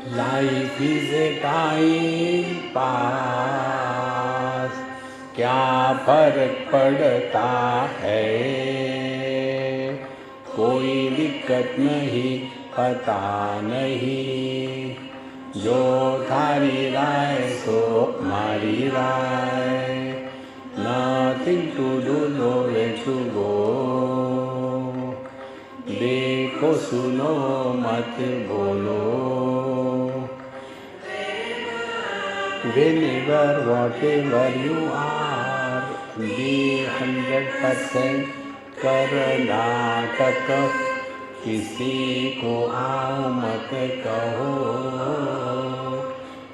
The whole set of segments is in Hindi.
Life is a time pass, क्या फर्क पड़ता है, कोई दिक्कत नहीं, पता नहीं, जो थारी राय सो मारी राय, nothing to do no way to go, देखो सुनो मत बोलो, whenever whatever you are, be 100% Karnataka, किसी को आओ मत कहो,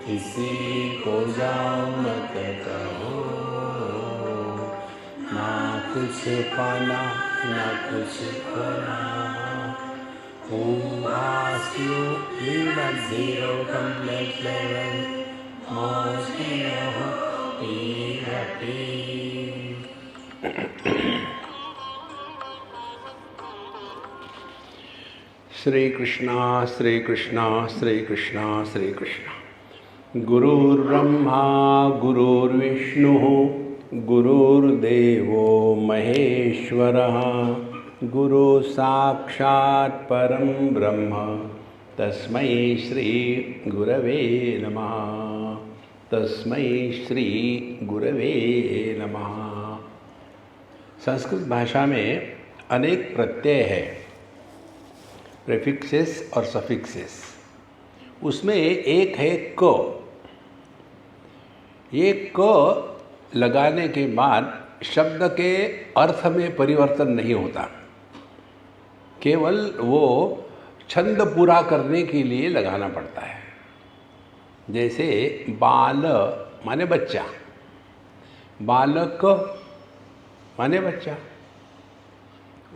किसी को जाओ मत कहो, ना कुछ पाना ना कुछ खोना, who asked you live at zero complex level, mostly be happy. Shri Krishna Shri Krishna Shri Krishna Shri Krishna. गुरुर्ब्रह्मा गुरुर्विष्णुः गुरुर्देवो महेश्वरः, गुरु साक्षात् परं ब्रह्म, तस्मै श्री गुरवे नमः, तस्मै श्री गुरवे नमः। संस्कृत भाषा में अनेक प्रत्यय है, प्रीफिक्सेस और सफिक्सेस। उसमें एक है क। ये क लगाने के बाद शब्द के अर्थ में परिवर्तन नहीं होता, केवल वो छंद पूरा करने के लिए लगाना पड़ता है। जैसे बाल माने बच्चा, बालक माने बच्चा।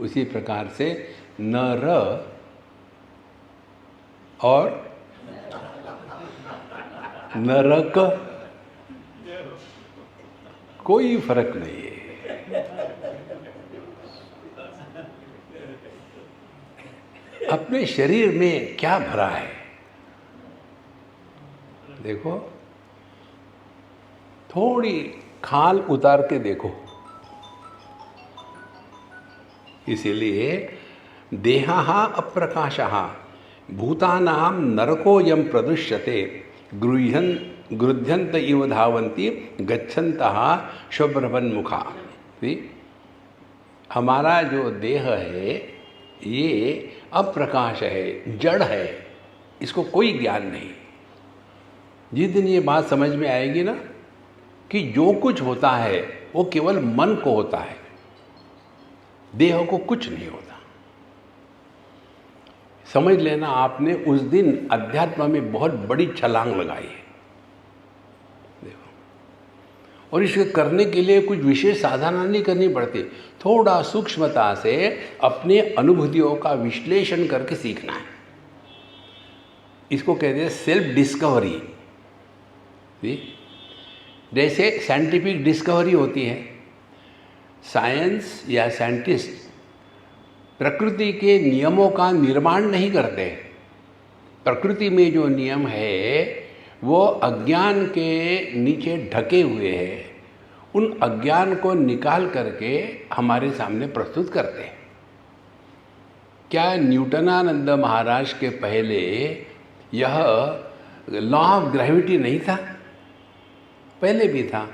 उसी प्रकार से नर और नरक कोई फर्क नहीं है। अपने शरीर में क्या भरा है देखो, थोड़ी खाल उतार के देखो। इसीलिए देहः अप्रकाशः भूतानां नरकोऽयं प्रदृश्यते, गृह्यन्त इव धावन्ति गच्छन्तः शुभ्रवन्मुखा। हमारा जो देह है ये अप्रकाश है, जड़ है, इसको कोई ज्ञान नहीं। जिस दिन ये बात समझ में आएगी ना कि जो कुछ होता है वो केवल मन को होता है, देह को कुछ नहीं होता, समझ लेना आपने उस दिन अध्यात्म में बहुत बड़ी छलांग लगाई है। देखो, और इसके करने के लिए कुछ विशेष साधना नहीं करनी पड़ती, थोड़ा सूक्ष्मता से अपने अनुभूतियों का विश्लेषण करके सीखना है। इसको कहते हैं सेल्फ डिस्कवरी। जैसे साइंटिफिक डिस्कवरी होती है, साइंस या साइंटिस्ट प्रकृति के नियमों का निर्माण नहीं करते। प्रकृति में जो नियम है वो अज्ञान के नीचे ढके हुए हैं, उन अज्ञान को निकाल करके हमारे सामने प्रस्तुत करते हैं। क्या न्यूटनानंद महाराज के पहले यह लॉ ऑफ ग्रेविटी नहीं था? पहले भी था,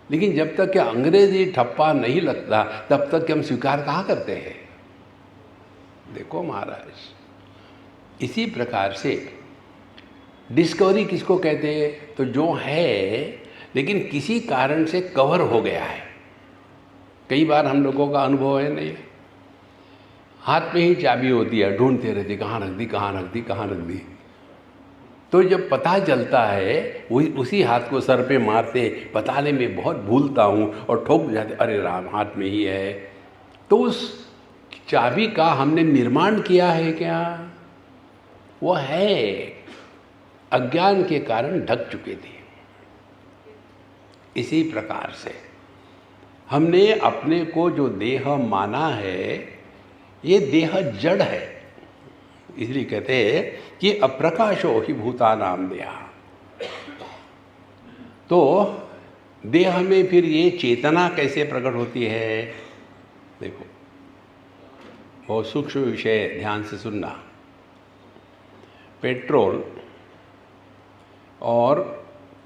लेकिन जब तक कि अंग्रेजी ठप्पा नहीं लगता तब तक हम स्वीकार कहाँ करते हैं। देखो महाराज, इसी प्रकार से डिस्कवरी किसको कहते हैं? तो जो है लेकिन किसी कारण से कवर हो गया है। कई बार हम लोगों का अनुभव है नहीं, हाथ में ही चाबी होती है, ढूंढते रहते कहाँ रख दी कहाँ रख दी कहाँ रख दी। तो जब पता चलता है वही उसी हाथ को सर पे मारते, बताने में बहुत भूलता हूँ और ठोक जाते, अरे राम हाथ में ही है। तो उस चाबी का हमने निर्माण किया है क्या? वो है, अज्ञान के कारण ढक चुके थे। इसी प्रकार से हमने अपने को जो देह माना है, ये देह जड़ है, इसलिए कहते हैं कि अप्रकाशो ही भूतानां देहा। तो देह में फिर ये चेतना कैसे प्रकट होती है? देखो, बहुत सूक्ष्म विषय, ध्यान से सुनना। पेट्रोल और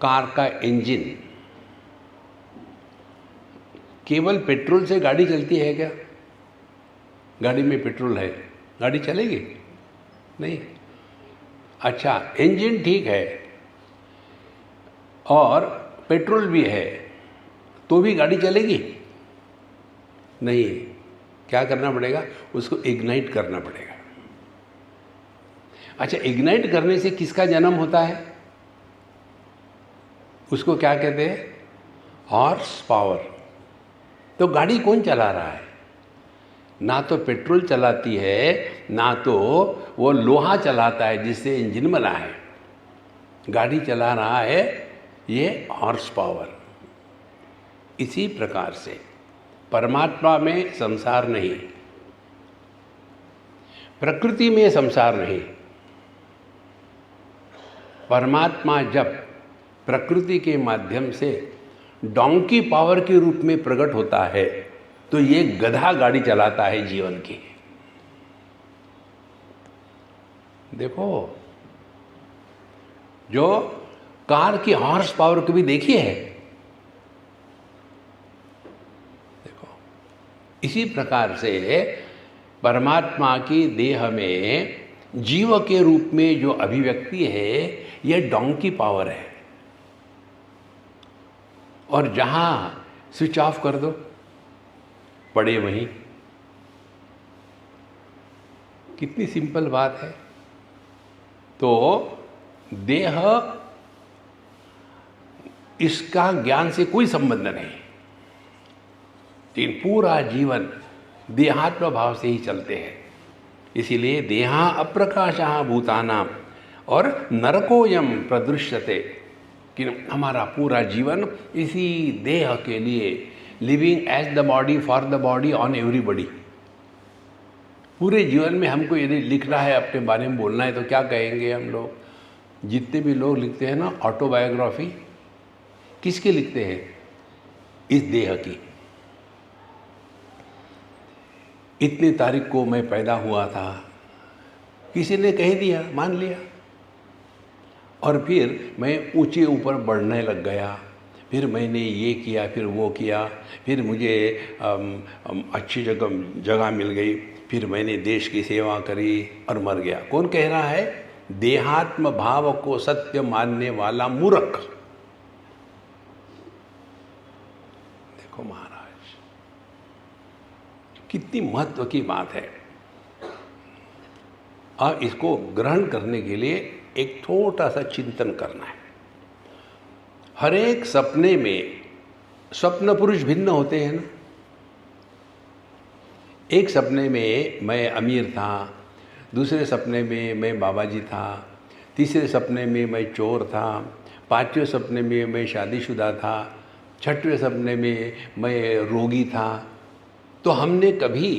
कार का इंजन, केवल पेट्रोल से गाड़ी चलती है क्या? गाड़ी में पेट्रोल है, गाड़ी चलेगी नहीं। अच्छा, इंजन ठीक है और पेट्रोल भी है, तो भी गाड़ी चलेगी नहीं। क्या करना पड़ेगा? उसको इग्नाइट करना पड़ेगा। अच्छा, इग्नाइट करने से किसका जन्म होता है? उसको क्या कहते हैं? Horse power. तो गाड़ी कौन चला रहा है? ना तो पेट्रोल चलाती है, ना तो वो लोहा चलाता है जिससे इंजन बना है। गाड़ी चला रहा है ये हॉर्स पावर। इसी प्रकार से परमात्मा में संसार नहीं, प्रकृति में संसार नहीं। परमात्मा जब प्रकृति के माध्यम से डोंकी पावर के रूप में प्रकट होता है तो ये गधा गाड़ी चलाता है जीवन की। देखो, जो कार की हॉर्स पावर कभी देखी है? देखो, इसी प्रकार से परमात्मा की देह में जीव के रूप में जो अभिव्यक्ति है यह डोंकी पावर है। और जहां स्विच ऑफ कर दो, पड़े वहीं। कितनी सिंपल बात है। तो देह, इसका ज्ञान से कोई संबंध नहीं, लेकिन पूरा जीवन देहात्म भाव से ही चलते हैं। इसीलिए देहा अप्रकाशः भूतानां और नरकोयम प्रदृश्यते, कि हमारा पूरा जीवन इसी देह के लिए, living as the body for the body on everybody. पूरे जीवन में हमको यदि लिखना है, अपने बारे में बोलना है, तो क्या कहेंगे हम लोग? जितने भी लोग लिखते हैं ना ऑटोबायोग्राफी, किसके लिखते हैं? इस देह की। इतनी तारीख को मैं पैदा हुआ था, किसी ने कह दिया, मान लिया, और फिर मैं ऊंचे ऊपर बढ़ने लग गया। फिर मैंने ये किया, फिर वो किया, फिर मुझे अच्छी जगह मिल गई, फिर मैंने देश की सेवा करी और मर गया। कौन कह रहा है? देहात्म भाव को सत्य मानने वाला मूर्ख। देखो महाराज, कितनी महत्व की बात है। और इसको ग्रहण करने के लिए एक छोटा सा चिंतन करना है। हर एक सपने में स्वप्न पुरुष भिन्न होते हैं ना। एक सपने में मैं अमीर था, दूसरे सपने में मैं बाबा जी था, तीसरे सपने में मैं चोर था, पांचवें सपने में मैं शादीशुदा था, छठवें सपने में मैं रोगी था। तो हमने कभी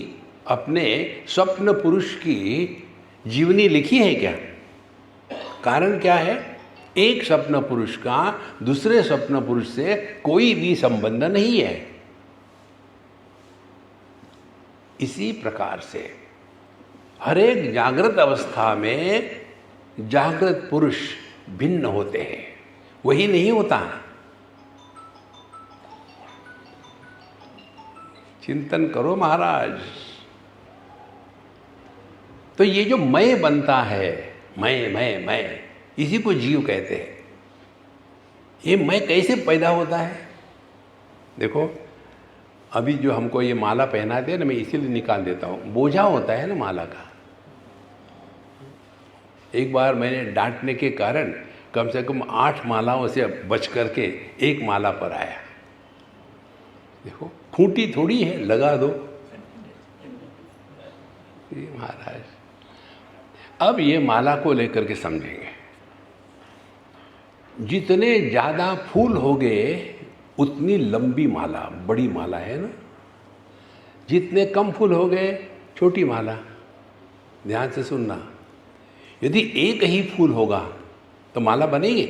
अपने स्वप्न पुरुष की जीवनी लिखी है क्या? कारण क्या है? एक स्वप्न पुरुष का दूसरे स्वप्न पुरुष से कोई भी संबंध नहीं है। इसी प्रकार से हर एक जागृत अवस्था में जागृत पुरुष भिन्न होते हैं, वही नहीं होता। चिंतन करो महाराज। तो ये जो मैं बनता है, मैं, इसी को जीव कहते हैं। ये मैं कैसे पैदा होता है? देखो, अभी जो हमको ये माला पहनाते हैं ना, मैं इसीलिए निकाल देता हूँ, बोझा होता है ना माला का। एक बार मैंने डांटने के कारण कम से कम 8 मालाओं से बच करके एक माला पर आया। देखो, खूंटी थोड़ी है, लगा दो। महाराज, अब ये माला को लेकर के समझेंगे। जितने ज़्यादा फूल हो गए उतनी लंबी माला, बड़ी माला है ना। जितने कम फूल हो गए छोटी माला। ध्यान से सुनना, यदि एक ही फूल होगा तो माला बनेगी।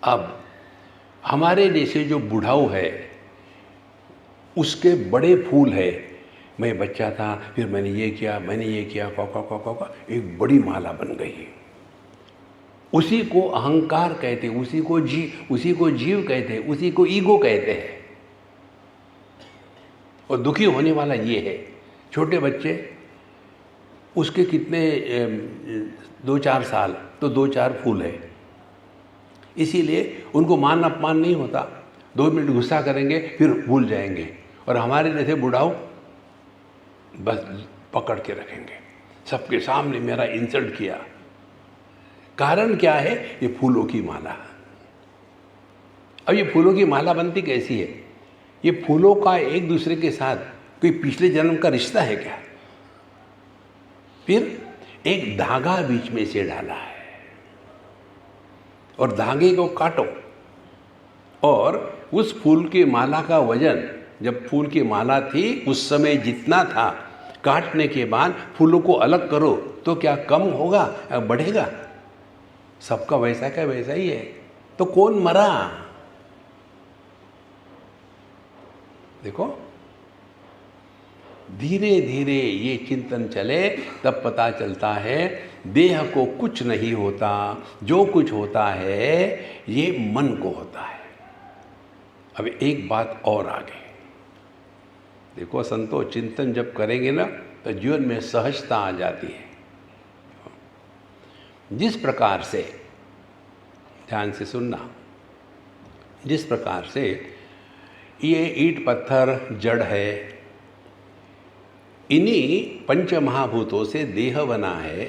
अब हमारे जैसे जो बुढ़ाऊ है उसके बड़े फूल है, मैं बच्चा था फिर मैंने ये किया, मैंने ये किया, का एक बड़ी माला बन गई। उसी को अहंकार कहते, उसी को जीव कहते, उसी को ईगो कहते हैं। और दुखी होने वाला ये है, छोटे बच्चे उसके कितने 2-4 साल तो 2-4 फूल है, इसीलिए उनको मान अपमान नहीं होता। 2 मिनट गुस्सा करेंगे फिर भूल जाएंगे। और हमारे जैसे बुढ़ाऊ बस पकड़ के रखेंगे, सबके सामने मेरा इंसल्ट किया। कारण क्या है? ये फूलों की माला। अब ये फूलों की माला बनती कैसी है? ये फूलों का एक दूसरे के साथ कोई पिछले जन्म का रिश्ता है क्या? फिर एक धागा बीच में से डाला है और धागे को काटो, और उस फूल की माला का वजन, जब फूल की माला थी उस समय जितना था, काटने के बाद फूलों को अलग करो तो क्या कम होगा या बढ़ेगा? सबका वैसा का वैसा ही है। तो कौन मरा? देखो, धीरे धीरे ये चिंतन चले तब पता चलता है देह को कुछ नहीं होता, जो कुछ होता है ये मन को होता है। अब एक बात और आगे देखो संतो, चिंतन जब करेंगे ना तो जीवन में सहजता आ जाती है। जिस प्रकार से, ध्यान से सुनना, जिस प्रकार से ये ईंट पत्थर जड़ है, इन्हीं पंच महाभूतों से देह बना है,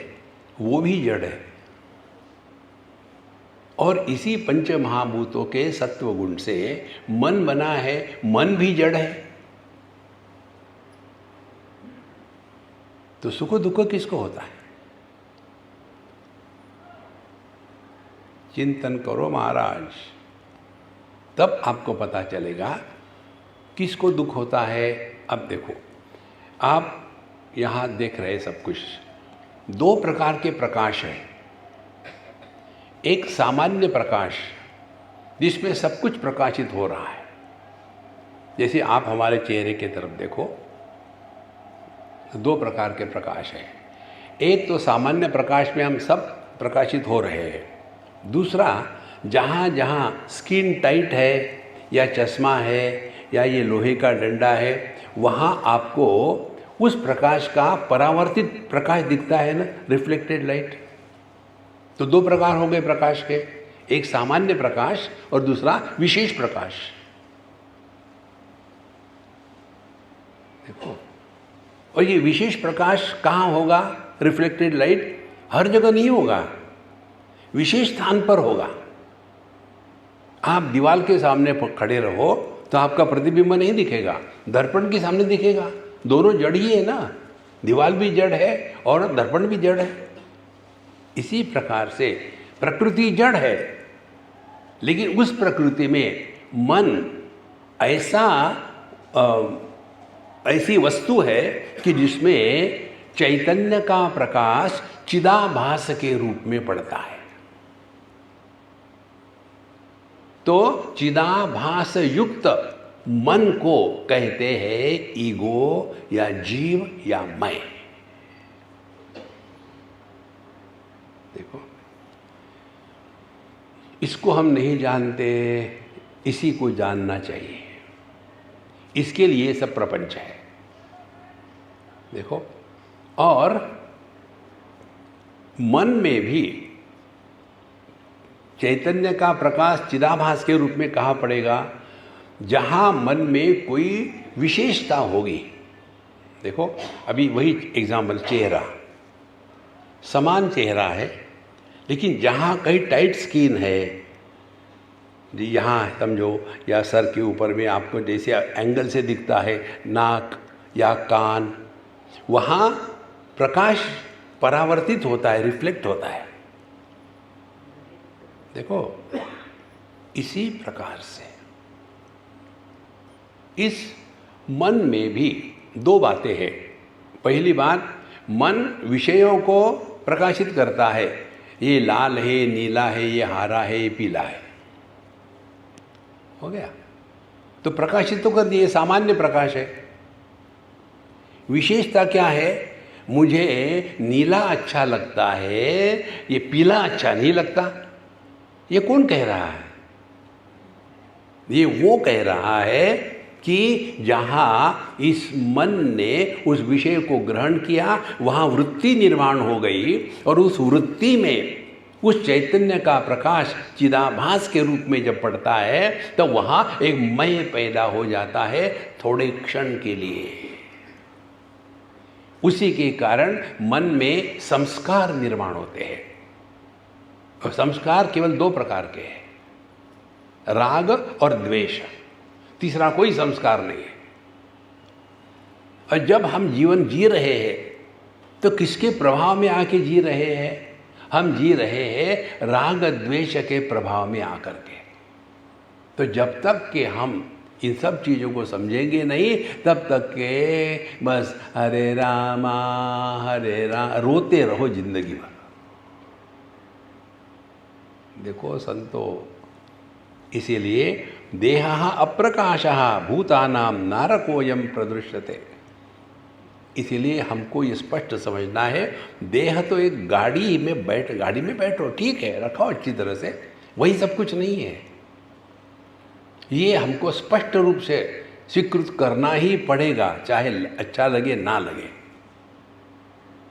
वो भी जड़ है। और इसी पंच महाभूतों के सत्व गुण से मन बना है, मन भी जड़ है। तो सुख दुख किसको होता है? चिंतन करो महाराज, तब आपको पता चलेगा किसको दुख होता है। अब देखो, आप यहाँ देख रहे सब कुछ, 2 प्रकार के प्रकाश हैं। एक सामान्य प्रकाश जिसमें सब कुछ प्रकाशित हो रहा है, जैसे आप हमारे चेहरे की तरफ देखो, 2 प्रकार के प्रकाश हैं। एक तो सामान्य प्रकाश में हम सब प्रकाशित हो रहे हैं, दूसरा जहाँ जहाँ स्किन टाइट है या चश्मा है या ये लोहे का डंडा है, वहाँ आपको उस प्रकाश का परावर्तित प्रकाश दिखता है ना, रिफ्लेक्टेड लाइट। तो 2 प्रकार हो गए प्रकाश के, एक सामान्य प्रकाश और दूसरा विशेष प्रकाश। देखो, और ये विशेष प्रकाश कहाँ होगा? रिफ्लेक्टेड लाइट हर जगह नहीं होगा, विशेष स्थान पर होगा। आप दीवार के सामने खड़े रहो तो आपका प्रतिबिंब नहीं दिखेगा, दर्पण के सामने दिखेगा। दोनों जड़ ही है ना, दीवार भी जड़ है और दर्पण भी जड़ है। इसी प्रकार से प्रकृति जड़ है, लेकिन उस प्रकृति में मन ऐसी वस्तु है कि जिसमें चैतन्य का प्रकाश चिदाभास के रूप में पड़ता है। तो चिदाभास युक्त मन को कहते हैं ईगो या जीव या मैं। देखो, इसको हम नहीं जानते, इसी को जानना चाहिए। इसके लिए सब प्रपंच है। देखो, और मन में भी चैतन्य का प्रकाश चिदाभास के रूप में कहाँ पड़ेगा? जहाँ मन में कोई विशेषता होगी। देखो, अभी वही एग्जाम्पल, चेहरा, समान चेहरा है, लेकिन जहाँ कहीं टाइट स्किन है, यहाँ समझो, या सर के ऊपर में आपको जैसे एंगल से दिखता है नाक या कान, वहाँ प्रकाश परावर्तित होता है, रिफ्लेक्ट होता है। देखो, इसी प्रकार से इस मन में भी 2 बातें हैं। पहली बात, मन विषयों को प्रकाशित करता है, ये लाल है, नीला है, ये हरा है, ये पीला है, हो गया। तो प्रकाशित तो कर दिए, सामान्य प्रकाश है। विशेषता क्या है? मुझे नीला अच्छा लगता है, ये पीला अच्छा नहीं लगता। ये कौन कह रहा है? ये वो कह रहा है कि जहाँ इस मन ने उस विषय को ग्रहण किया, वहाँ वृत्ति निर्माण हो गई, और उस वृत्ति में उस चैतन्य का प्रकाश चिदाभास के रूप में जब पड़ता है, तो वहाँ एक मय पैदा हो जाता है थोड़े क्षण के लिए। उसी के कारण मन में संस्कार निर्माण होते हैं। और संस्कार केवल दो प्रकार के हैं, राग और द्वेष। तीसरा कोई संस्कार नहीं है। और जब हम जीवन जी रहे हैं तो किसके प्रभाव में आके जी रहे हैं? हम जी रहे हैं राग द्वेष के प्रभाव में आकर के। तो जब तक कि हम इन सब चीज़ों को समझेंगे नहीं, तब तक के बस हरे राम रोते रहो जिंदगी भर। देखो संतो, इसीलिए देहः अप्रकाशः भूतानां नारकोयम प्रदृश्यते। इसीलिए हमको ये स्पष्ट समझना है, देह तो एक गाड़ी में बैठो, ठीक है, रखो अच्छी तरह से, वही सब कुछ नहीं है। ये हमको स्पष्ट रूप से स्वीकृत करना ही पड़ेगा, चाहे अच्छा लगे ना लगे।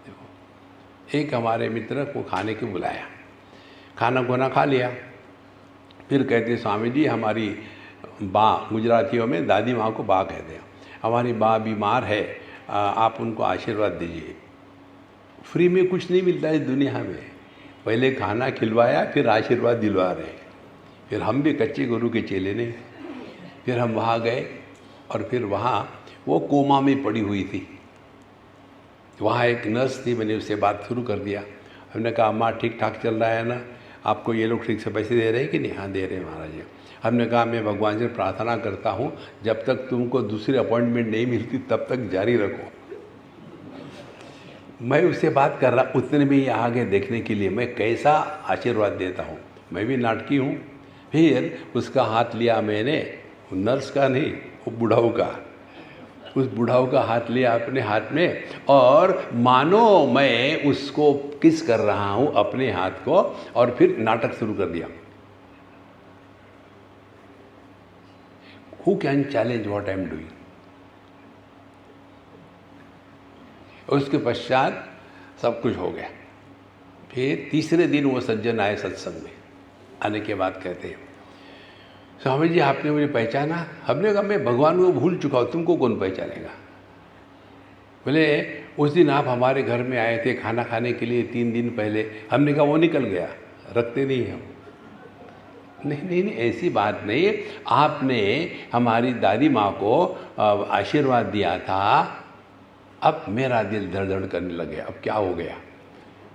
देखो, एक हमारे मित्र को खाने को बुलाया, खाना खोना खा लिया, फिर कहते स्वामी जी हमारी बा, गुजरातियों में दादी माँ को बा कहते हैं, हमारी बा बीमार है, आप उनको आशीर्वाद दीजिए। फ्री में कुछ नहीं मिलता इस दुनिया में, पहले खाना खिलवाया फिर आशीर्वाद दिलवा रहे। फिर हम भी कच्चे गुरु के चेले नहीं। फिर हम वहाँ गए और फिर वहाँ वो कोमा में पड़ी हुई थी। वहाँ एक नर्स थी, मैंने उससे बात शुरू कर दिया। हमने कहा अम्मा ठीक ठाक चल रहा है ना, आपको ये लोग ठीक से पैसे दे रहे हैं कि नहीं? हाँ दे रहे हैं महाराज जी। हमने कहा मैं भगवान से प्रार्थना करता हूँ जब तक तुमको दूसरी अपॉइंटमेंट नहीं मिलती तब तक जारी रखो। मैं उससे बात कर रहा, उतने में ही आगे देखने के लिए मैं कैसा आशीर्वाद देता हूँ। मैं भी नाटकी हूँ। फिर उसका हाथ लिया मैंने, नर्स का नहीं, वो बुढ़ाऊ का, उस बुढ़ाऊ का हाथ लिया अपने हाथ में, और मानो मैं उसको किस कर रहा हूँ अपने हाथ को, और फिर नाटक शुरू कर दिया। Who can challenge what I am doing? उसके पश्चात सब कुछ हो गया। फिर तीसरे दिन वो सज्जन आए सत्संग में। आने के बाद कहते हैं स्वामी जी आपने मुझे पहचाना? हमने कहा मैं भगवान को भूल चुका हूँ, तुमको कौन पहचानेगा? बोले उस दिन आप हमारे घर में आए थे खाना खाने के लिए 3 दिन पहले। हमने कहा वो निकल गया, रखते नहीं हम। नहीं, ऐसी बात नहीं। आपने हमारी दादी माँ को आशीर्वाद दिया था, अब मेरा दिल धड़धड़ करने लगे। अब क्या हो गया?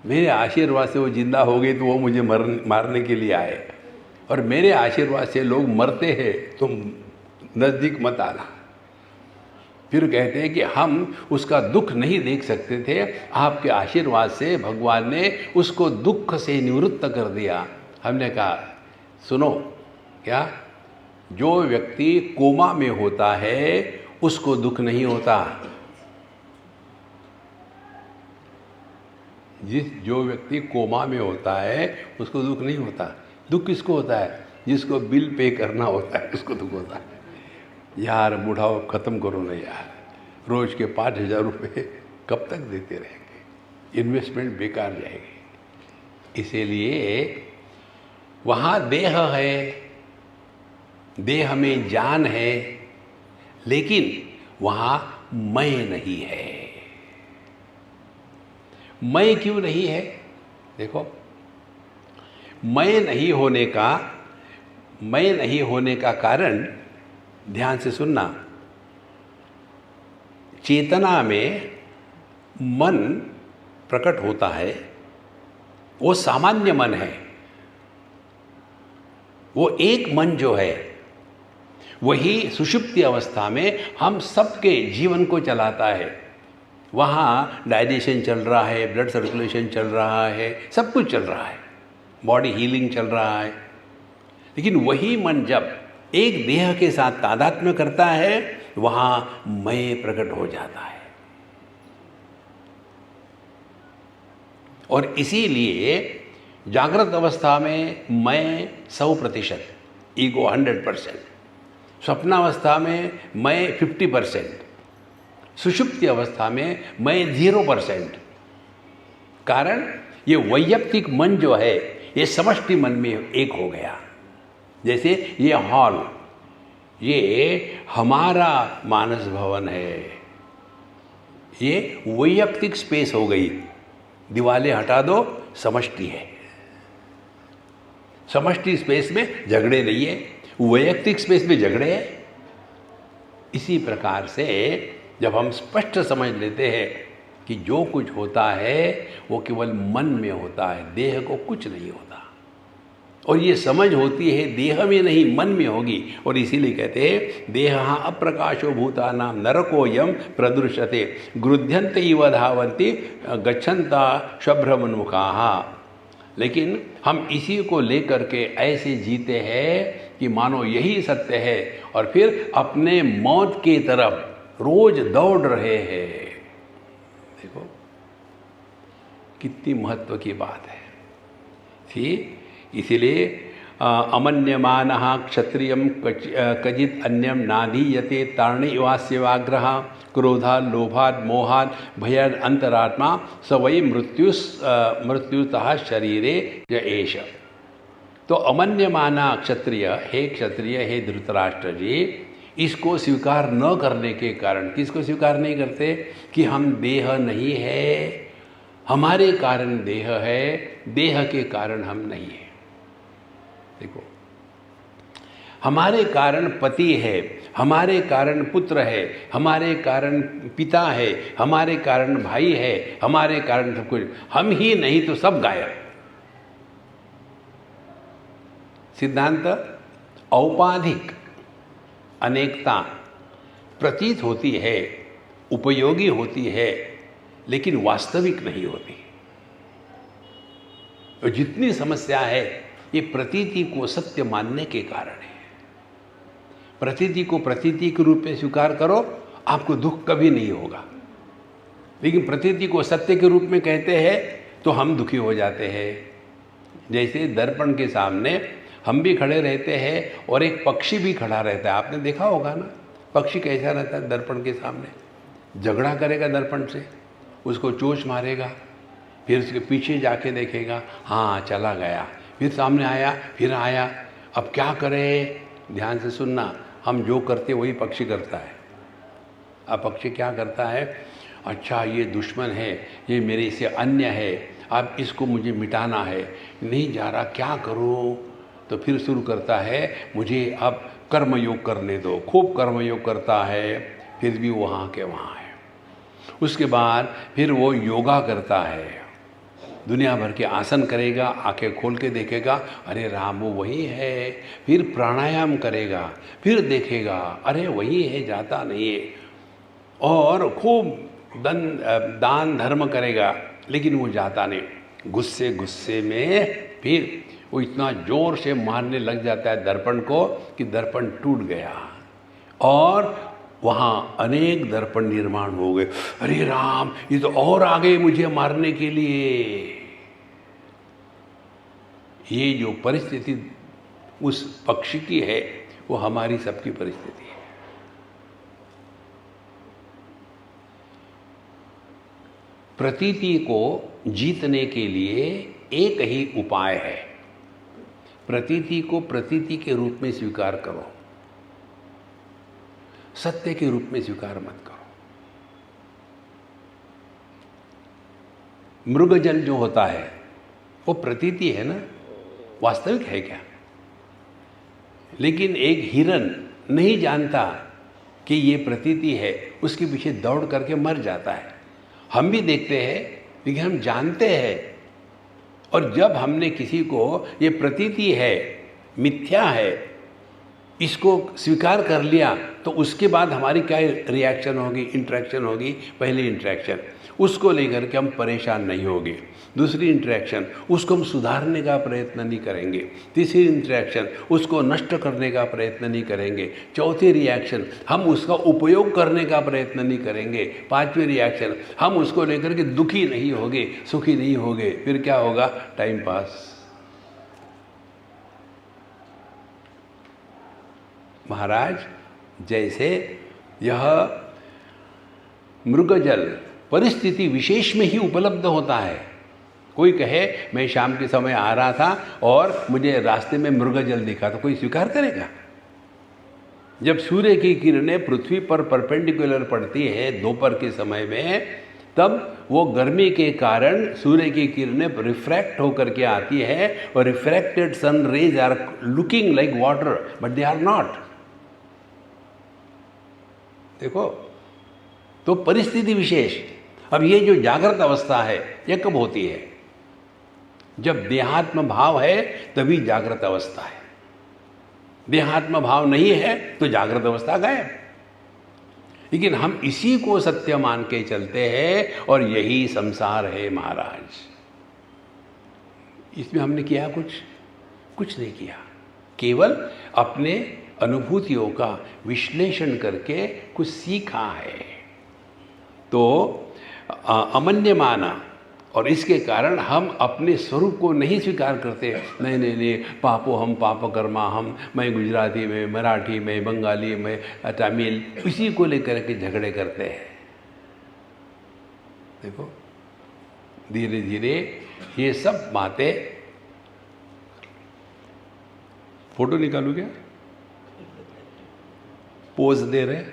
मेरे आशीर्वाद से वो जिंदा हो गई तो वो मुझे मारने के लिए आए, और मेरे आशीर्वाद से लोग मरते हैं, तुम नज़दीक मत आना। फिर कहते हैं कि हम उसका दुख नहीं देख सकते थे, आपके आशीर्वाद से भगवान ने उसको दुख से निवृत्त कर दिया। हमने कहा सुनो, क्या जो व्यक्ति कोमा में होता है उसको दुख नहीं होता। जो व्यक्ति कोमा में होता है उसको दुख नहीं होता। दुख किसको होता है? जिसको बिल पे करना होता है उसको दुख होता है। यार बुढ़ाओ ख़त्म करो ना यार, रोज़ के 5,000 रुपये कब तक देते रहेंगे? इन्वेस्टमेंट बेकार जाएगी। इसीलिए वहाँ देह है, देह में जान है, लेकिन वहाँ मैं नहीं है। मैं क्यों नहीं है? देखो, मैं नहीं होने का कारण ध्यान से सुनना। चेतना में मन प्रकट होता है, वो सामान्य मन है। वो एक मन जो है वही सुषुप्ति अवस्था में हम सबके जीवन को चलाता है। वहाँ डाइजेशन चल रहा है, ब्लड सर्कुलेशन चल रहा है, सब कुछ चल रहा है, बॉडी हीलिंग चल रहा है। लेकिन वही मन जब एक देह के साथ तादात्म्य करता है, वहाँ मैं प्रकट हो जाता है। और इसीलिए जागृत अवस्था में मैं 100%, ईगो 100%, स्वप्नावस्था में मैं 50%, सुषुप्ति अवस्था में मैं 0%। कारण ये वैयक्तिक मन जो है ये समष्टि मन में एक हो गया। जैसे ये हॉल, ये हमारा मानस भवन है, ये वैयक्तिक स्पेस हो गई। दीवारें हटा दो, समष्टि है। समष्टि स्पेस में झगड़े नहीं है, वैयक्तिक स्पेस में झगड़े हैं। इसी प्रकार से जब हम स्पष्ट समझ लेते हैं कि जो कुछ होता है वो केवल मन में होता है, देह को कुछ नहीं होता, और ये समझ होती है देह में नहीं मन में होगी। और इसीलिए कहते हैं देहा अप्रकाशो भूतानां नरकोयम प्रदृश्यते गृध्यन्त इव धावन्ति गच्छन्ता शुभ्रमन्मुखाः। लेकिन हम इसी को लेकर के ऐसे जीते हैं कि मानो यही सत्य है, और फिर अपने मौत की तरफ रोज दौड़ रहे हैं। देखो कितनी महत्व की बात है। ठीक, इसीलिए अमन्यमानः क्षत्रियं कचित् अन्यं नाधीयते तार्णिवास्यवाग्रह क्रोधात् लोभात् मोहात् भयात् अंतरात्मा स वै मृत्युतः शरीरे य एष। तो अमन्यमाना क्षत्रिय, हे क्षत्रिय, हे धृतराष्ट्र जी, इसको स्वीकार न करने के कारण, किसको स्वीकार नहीं करते? कि हम देह नहीं है, हमारे कारण देह है, देह के कारण हम नहीं है। देखो, हमारे कारण पति है, हमारे कारण पुत्र है, हमारे कारण पिता है, हमारे कारण भाई है, हमारे कारण सब कुछ। हम ही नहीं तो सब गायब। सिद्धांत औपाधिक अनेकता प्रतीत होती है, उपयोगी होती है, लेकिन वास्तविक नहीं होती। और जितनी समस्या है ये प्रतीति को सत्य मानने के कारण है। प्रतीति को प्रतीति के रूप में स्वीकार करो, आपको दुख कभी नहीं होगा। लेकिन प्रतीति को सत्य के रूप में कहते हैं तो हम दुखी हो जाते हैं। जैसे दर्पण के सामने हम भी खड़े रहते हैं और एक पक्षी भी खड़ा रहता है। आपने देखा होगा ना, पक्षी कैसा रहता है दर्पण के सामने? झगड़ा करेगा दर्पण से, उसको चोंच मारेगा, फिर उसके पीछे जाके देखेगा, हाँ चला गया, फिर सामने आया, फिर आया। अब क्या करे? ध्यान से सुनना, हम जो करते वही पक्षी करता है। अब पक्षी क्या करता है? अच्छा ये दुश्मन है, ये मेरे से अन्य है, अब इसको मुझे मिटाना है, नहीं जा रहा, क्या करूं? तो फिर शुरू करता है, मुझे अब कर्मयोग करने दो। खूब कर्मयोग करता है, फिर भी वहाँ के वहाँ है। उसके बाद फिर वो योगा करता है, दुनिया भर के आसन करेगा, आंखें खोल के देखेगा, अरे राम वो वही है। फिर प्राणायाम करेगा, फिर देखेगा, अरे वही है, जाता नहीं है। और खूब दान धर्म करेगा, लेकिन वो जाता नहीं। गुस्से गुस्से में फिर वो इतना जोर से मारने लग जाता है दर्पण को कि दर्पण टूट गया, और वहाँ अनेक दर्पण निर्माण हो गए। अरे राम, ये तो और आ गए मुझे मारने के लिए। ये जो परिस्थिति उस पक्षी की है, वो हमारी सबकी परिस्थिति है। प्रतीति को जीतने के लिए एक ही उपाय है, प्रतीति को प्रतीति के रूप में स्वीकार करो, सत्य के रूप में स्वीकार मत करो। मृगजल जो होता है वो प्रतीति है ना, वास्तविक है क्या? लेकिन एक हिरन नहीं जानता कि ये प्रतीति है, उसके पीछे दौड़ करके मर जाता है। हम भी देखते हैं, लेकिन हम जानते हैं। और जब हमने किसी को ये प्रतीति है, मिथ्या है, इसको स्वीकार कर लिया तो उसके बाद हमारी क्या रिएक्शन होगी, इंटरेक्शन होगी। पहली इंटरेक्शन, उसको लेकर के हम परेशान नहीं होंगे। दूसरी इंटरेक्शन, उसको हम सुधारने का प्रयत्न नहीं करेंगे। तीसरी इंटरेक्शन, उसको नष्ट करने का प्रयत्न नहीं करेंगे। चौथी रिएक्शन, हम उसका उपयोग करने का प्रयत्न नहीं करेंगे। पांचवी रिएक्शन, हम उसको लेकर के दुखी नहीं होंगे, सुखी नहीं होंगे। फिर क्या होगा? Time pass. महाराज, जैसे यह मृगजल परिस्थिति विशेष में ही उपलब्ध होता है। कोई कहे मैं शाम के समय आ रहा था और मुझे रास्ते में मृगजल दिखा, तो कोई स्वीकार करेगा? जब सूर्य की किरणें पृथ्वी पर परपेंडिकुलर पड़ती है दोपहर के समय में, तब वो गर्मी के कारण सूर्य की किरणें रिफ्रैक्ट होकर के आती है और refracted sun rays are looking like water but they are not. देखो, तो परिस्थिति विशेष। अब ये जो जागृत अवस्था है ये कब होती है? जब देहात्म भाव है तभी जागृत अवस्था है। देहात्म भाव नहीं है तो जागृत अवस्था गायब। लेकिन हम इसी को सत्य मान के चलते हैं और यही संसार है महाराज। इसमें हमने किया कुछ नहीं किया, केवल अपने अनुभूतियों का विश्लेषण करके कुछ सीखा है। तो अमन्य माना, और इसके कारण हम अपने स्वरूप को नहीं स्वीकार करते। नहीं, पापो हम पाप कर्मा हम, मैं गुजराती में, मराठी में, बंगाली में, तमिल, इसी को लेकर के झगड़े करते हैं। देखो, धीरे धीरे ये सब बातें। फोटो निकालू क्या? पोज दे रहे,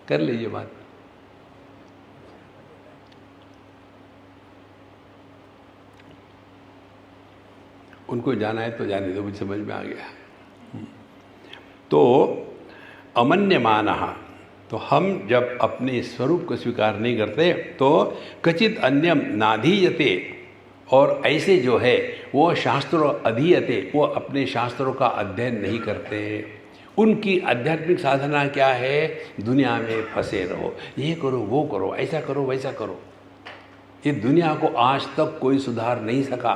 कर लीजिए बात। उनको जाना है तो जाने दो, मुझे समझ में आ गया। तो अमन्यमानः, तो हम जब अपने स्वरूप को स्वीकार नहीं करते तो कचित अन्यम नाधीयते, और ऐसे जो है वो शास्त्रों अधीयते, वो अपने शास्त्रों का अध्ययन नहीं करते। उनकी आध्यात्मिक साधना क्या है? दुनिया में फंसे रहो, ये करो वो करो, ऐसा करो वैसा करो। ये दुनिया को आज तक कोई सुधार नहीं सका।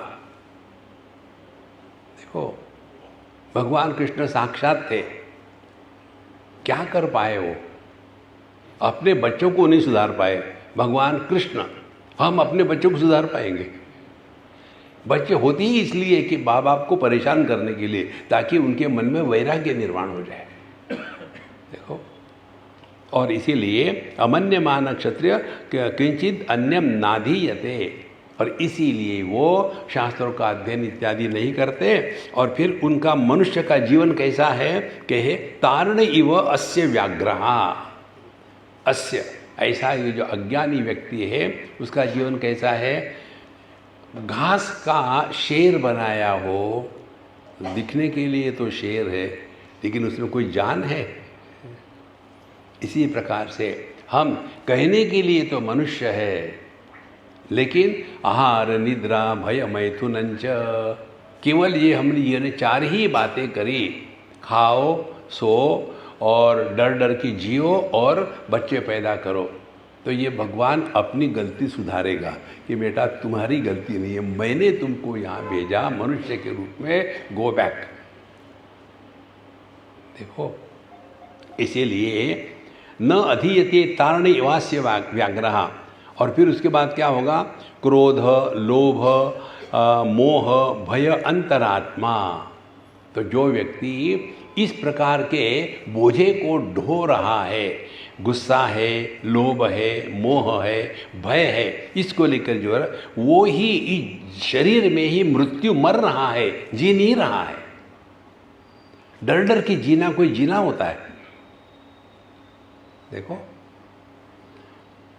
देखो, भगवान कृष्ण साक्षात थे, क्या कर पाए? वो अपने बच्चों को नहीं सुधार पाए। भगवान कृष्ण, हम अपने बच्चों को सुधार पाएंगे? बच्चे होते ही इसलिए कि माँ बाप को परेशान करने के लिए, ताकि उनके मन में वैराग्य निर्माण हो जाए। देखो, और इसीलिए अमन्यमान क्षत्रिय किंचित अन्यम नाधीयते, और इसीलिए वो शास्त्रों का अध्ययन इत्यादि नहीं करते। और फिर उनका मनुष्य का जीवन कैसा है? कहे तारण इव अस्य व्याघ्रः। अस्य, ऐसा ये जो अज्ञानी व्यक्ति है उसका जीवन कैसा है? घास का शेर बनाया हो, दिखने के लिए तो शेर है लेकिन उसमें कोई जान है? इसी प्रकार से हम कहने के लिए तो मनुष्य है, लेकिन आहार निद्रा भय मैथुनंच, केवल ये हमने ये 4 ही बातें करी, खाओ सो और डर डर की जियो और बच्चे पैदा करो। तो ये भगवान अपनी गलती सुधारेगा कि बेटा तुम्हारी गलती नहीं है, मैंने तुमको यहाँ भेजा मनुष्य के रूप में, गो बैक। देखो, इसीलिए न अधीयते तारण इवास्य व्याघ्रः। और फिर उसके बाद क्या होगा? क्रोध, लोभ, मोह, भय अंतरात्मा। तो जो व्यक्ति इस प्रकार के बोझे को ढो रहा है, गुस्सा है, लोभ है, मोह है, भय है, इसको लेकर जो है वो ही इस शरीर में ही मृत्यु मर रहा है, जी नहीं रहा है। डर डर के जीना कोई जीना होता है? देखो,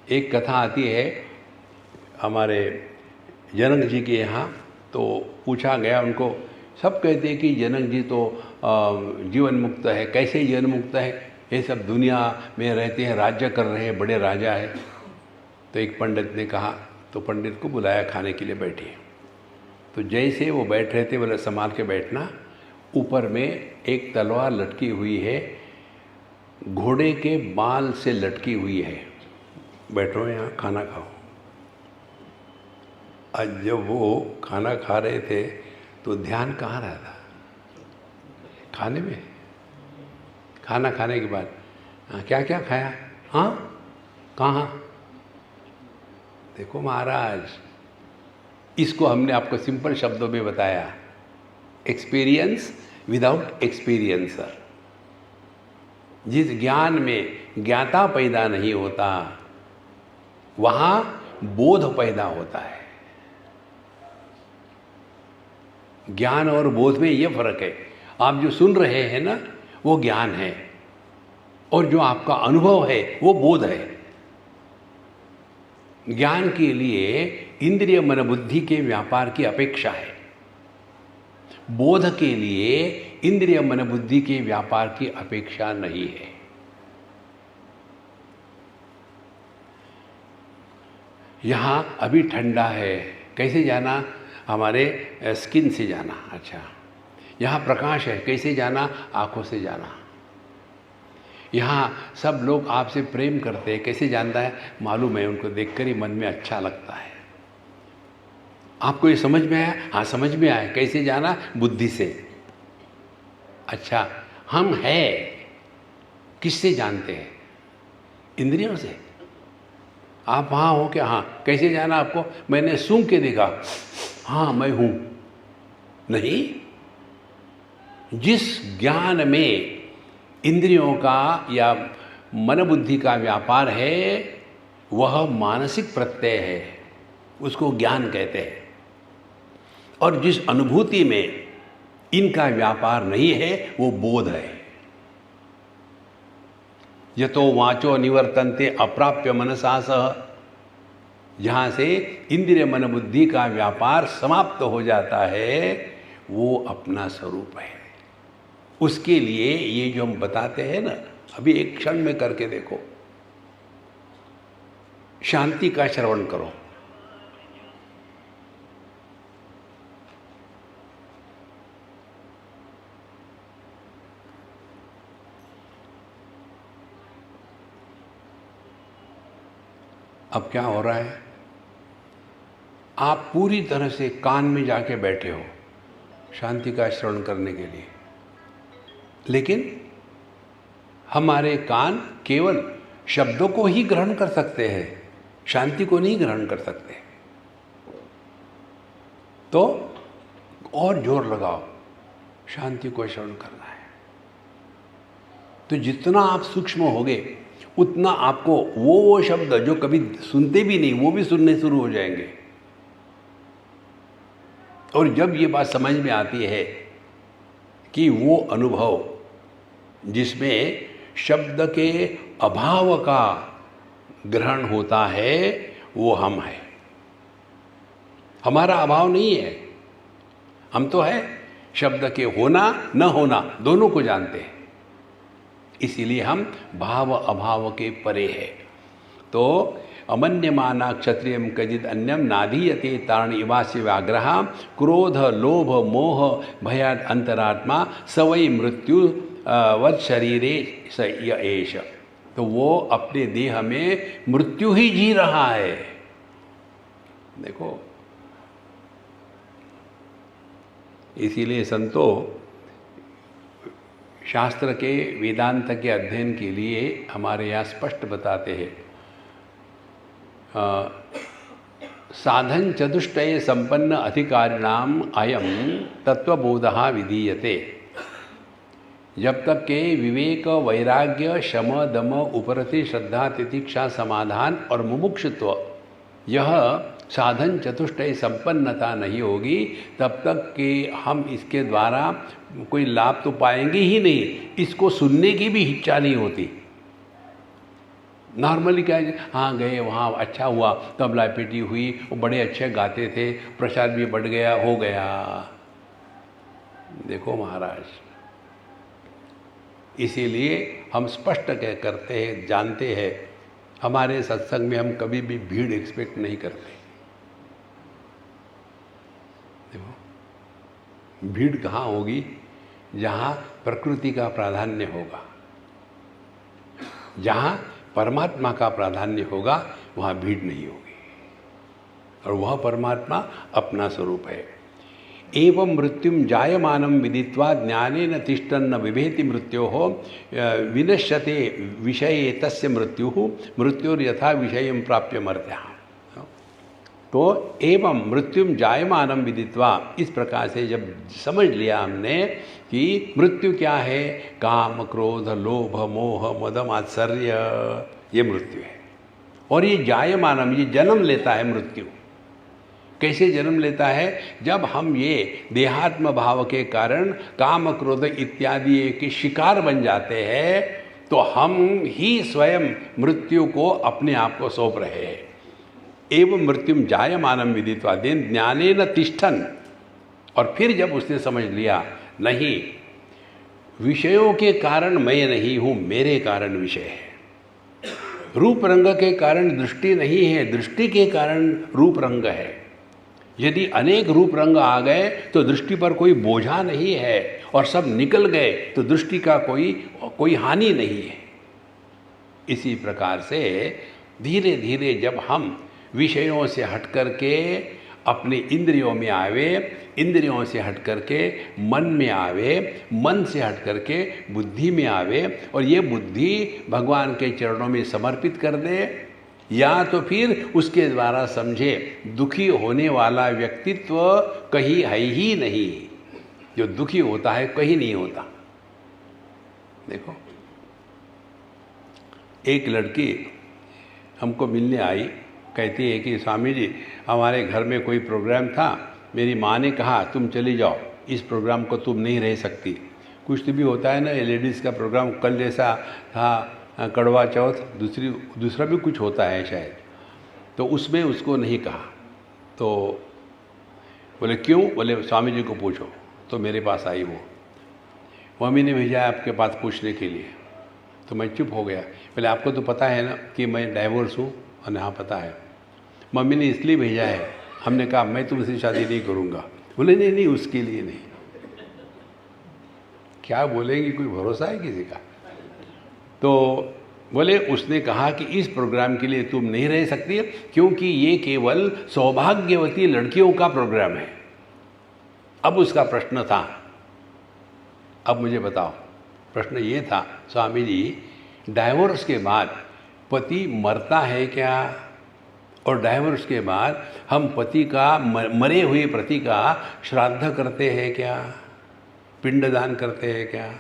एक कथा आती है हमारे जनक जी के यहाँ, तो पूछा गया उनको, सब कहते हैं कि जनक जी तो जीवन मुक्त है। कैसे जीवन मुक्त है? ये सब दुनिया में रहते हैं, राज्य कर रहे हैं, बड़े राजा है। तो एक पंडित ने कहा, तो पंडित को बुलाया खाने के लिए, बैठिए। तो जैसे वो बैठ रहे थे, बोले संभाल के बैठना, ऊपर में एक तलवार लटकी हुई है, घोड़े के बाल से लटकी हुई है। बैठो यहाँ खाना खाओ। आज जब वो खाना खा रहे थे तो ध्यान कहाँ रहा था? खाने में। खाना खाने के बाद क्या क्या खाया? हाँ, कहाँ? देखो महाराज, इसको हमने आपको सिंपल शब्दों में बताया, एक्सपीरियंस विदाउट एक्सपीरियंसर। जिस ज्ञान में ज्ञाता पैदा नहीं होता वहाँ बोध पैदा होता है। ज्ञान और बोध में ये फर्क है। आप जो सुन रहे हैं ना, वो ज्ञान है, और जो आपका अनुभव है वो बोध है। ज्ञान के लिए इंद्रिय मन बुद्धि के व्यापार की अपेक्षा है, बोध के लिए इंद्रिय मन बुद्धि के व्यापार की अपेक्षा नहीं है। यहाँ अभी ठंडा है, कैसे जाना? हमारे स्किन से जाना। अच्छा, यहाँ प्रकाश है, कैसे जाना? आँखों से जाना। यहाँ सब लोग आपसे प्रेम करते हैं, कैसे जानता है? मालूम है, उनको देखकर ही मन में अच्छा लगता है। आपको ये समझ में आया? हाँ, समझ में आया। कैसे जाना? बुद्धि से। अच्छा, हम है किससे जानते हैं? इंद्रियों से। आप वहाँ हो क्या? हाँ, कैसे जाना आपको? मैंने सूंघ के देखा, हाँ मैं हूँ। नहीं, जिस ज्ञान में इंद्रियों का या मन बुद्धि का व्यापार है वह मानसिक प्रत्यय है, उसको ज्ञान कहते हैं। और जिस अनुभूति में इनका व्यापार नहीं है वो बोध है। यतो वाचो निवर्तन्ते अप्राप्य मनसा सह, जहाँ से इंद्रिय मन बुद्धि का व्यापार समाप्त हो जाता है वो अपना स्वरूप है। उसके लिए ये जो हम बताते हैं ना, अभी एक क्षण में करके देखो, शांति का श्रवण करो। अब क्या हो रहा है? आप पूरी तरह से कान में जाके बैठे हो शांति का श्रवण करने के लिए, लेकिन हमारे कान केवल शब्दों को ही ग्रहण कर सकते हैं, शांति को नहीं ग्रहण कर सकते। तो और जोर लगाओ, शांति को श्रवण करना है। तो जितना आप सूक्ष्म होगे उतना आपको वो शब्द जो कभी सुनते भी नहीं वो भी सुनने शुरू हो जाएंगे। और जब ये बात समझ में आती है कि वो अनुभव जिसमें शब्द के अभाव का ग्रहण होता है वो हम है, हमारा अभाव नहीं है। हम तो है शब्द के होना न होना दोनों को जानते हैं, इसीलिए हम भाव अभाव के परे है। तो अमन्यमाना क्षत्रियम कजिद अन्यम नाधीयते तारण इवास्य व्याग्रह क्रोध लोभ मोह भयाद अंतरात्मा सवै मृत्यु वत् शरीरे स एष। तो वो अपने देह में मृत्यु ही जी रहा है। देखो, इसीलिए संतो शास्त्र के वेदांत के अध्ययन के लिए हमारे यहाँ स्पष्ट बताते हैं, साधन चतुष्टय संपन्न अधिकारिणाम अयम तत्वबोधः विधीयते। जब तक के विवेक वैराग्य शम दम उपरति श्रद्धा तितिक्षा समाधान और मुमुक्षुत्व यह साधन चतुष्टय संपन्नता नहीं होगी, तब तक कि हम इसके द्वारा कोई लाभ तो पाएंगे ही नहीं, इसको सुनने की भी इच्छा नहीं होती। नॉर्मली क्या है, हाँ गए वहाँ अच्छा हुआ, तबला पेटी हुई, वो बड़े अच्छे गाते थे, प्रसाद भी बढ़ गया, हो गया। देखो महाराज, इसीलिए हम स्पष्ट कह करते हैं, जानते हैं, हमारे सत्संग में हम कभी भी भीड़ एक्सपेक्ट नहीं करते। देखो भीड़ कहाँ होगी जहाँ प्रकृति का प्राधान्य होगा, जहाँ परमात्मा का प्राधान्य होगा, वहाँ भीड़ नहीं होगी, और वह परमात्मा अपना स्वरूप है। एवं मृत्युम जायमानं विदित्वा ज्ञानेन तिष्ठन्न बिभेति मृत्योः विनश्यते विषये तस्य मृत्युः मृत्योर्यथा विषयं प्राप्य मर्त्यः। तो एवं मृत्युम जायमानं विदित्वा, इस प्रकार से जब समझ लिया हमने कि मृत्यु क्या है, काम क्रोध लोभ मोह मद मात्सर्य, ये मृत्यु है। और ये जायमानम, ये जन्म लेता है मृत्यु। कैसे जन्म लेता है? जब हम ये देहात्म भाव के कारण काम क्रोध इत्यादि के शिकार बन जाते हैं, तो हम ही स्वयं मृत्यु को अपने आप को सौंप रहे हैं। एवं मृत्युम जायमानम विदित्वा देन ज्ञानेन तिष्ठन, और फिर जब उसने समझ लिया नहीं, विषयों के कारण मैं नहीं हूँ, मेरे कारण विषय है। रूप रंग के कारण दृष्टि नहीं है, दृष्टि के कारण रूप रंग है। यदि अनेक रूप रंग आ गए तो दृष्टि पर कोई बोझा नहीं है, और सब निकल गए तो दृष्टि का कोई हानि नहीं है। इसी प्रकार से धीरे धीरे जब हम विषयों से हट करके अपने इंद्रियों में आवे, इंद्रियों से हट करके मन में आवे, मन से हट करके बुद्धि में आवे, और ये बुद्धि भगवान के चरणों में समर्पित कर दे, या तो फिर उसके द्वारा समझे दुखी होने वाला व्यक्तित्व कहीं है ही नहीं। जो दुखी होता है कहीं नहीं होता। देखो, एक लड़की हमको मिलने आई, कहती है कि स्वामी जी, हमारे घर में कोई प्रोग्राम था, मेरी माँ ने कहा तुम चली जाओ, इस प्रोग्राम को तुम नहीं रह सकती। कुछ तो भी होता है ना, ये लेडीज़ का प्रोग्राम कल जैसा था, कड़वा चौथ, दूसरा भी कुछ होता है शायद, तो उसमें उसको नहीं कहा। तो बोले क्यों? बोले स्वामी जी को पूछो। तो मेरे पास आई वो, मम्मी ने भेजा है आपके पास पूछने के लिए। तो मैं चुप हो गया। बोले आपको तो पता है ना कि मैं डाइवोर्स हूँ? और हाँ पता है। मम्मी ने इसलिए भेजा है। हमने कहा मैं तुमसे शादी नहीं करूँगा। बोले नहीं नहीं, उसके लिए नहीं। क्या बोलेंगी, कोई भरोसा है किसी का? तो बोले उसने कहा कि इस प्रोग्राम के लिए तुम नहीं रह सकती, क्योंकि ये केवल सौभाग्यवती लड़कियों का प्रोग्राम है। अब उसका प्रश्न था, अब मुझे बताओ, प्रश्न ये था, स्वामी जी डाइवोर्स के बाद पति मरता है क्या? और डाइवोर्स के बाद हम पति का, मरे हुए पति का श्राद्ध करते हैं क्या? पिंडदान करते हैं क्या?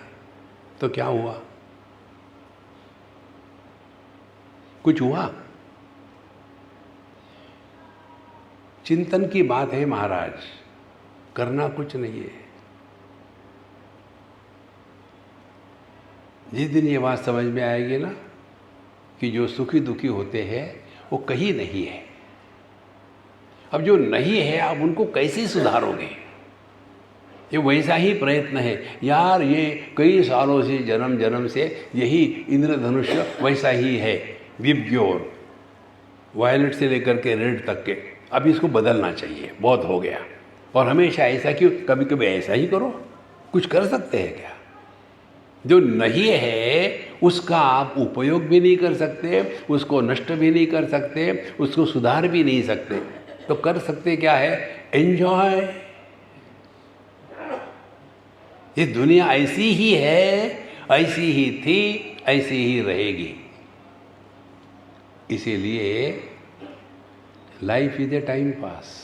तो क्या हुआ? कुछ हुआ? चिंतन की बात है महाराज, करना कुछ नहीं है। जिस दिन ये बात समझ में आएगी ना कि जो सुखी दुखी होते हैं वो कहीं नहीं है, अब जो नहीं है आप उनको कैसे सुधारोगे? ये वैसा ही प्रयत्न है यार, ये कई सालों से जन्म जन्म से यही इंद्रधनुष वैसा ही है, विबग्योर, वायलेट से लेकर के रेड तक के। अब इसको बदलना चाहिए, बहुत हो गया। और हमेशा ऐसा क्यों? कभी कभी ऐसा ही करो। कुछ कर सकते हैं क्या? जो नहीं है उसका आप उपयोग भी नहीं कर सकते, उसको नष्ट भी नहीं कर सकते, उसको सुधार भी नहीं सकते। तो कर सकते क्या है? एंजॉय। ये दुनिया ऐसी ही है, ऐसी ही थी, ऐसी ही रहेगी। इसीलिए life is a time pass.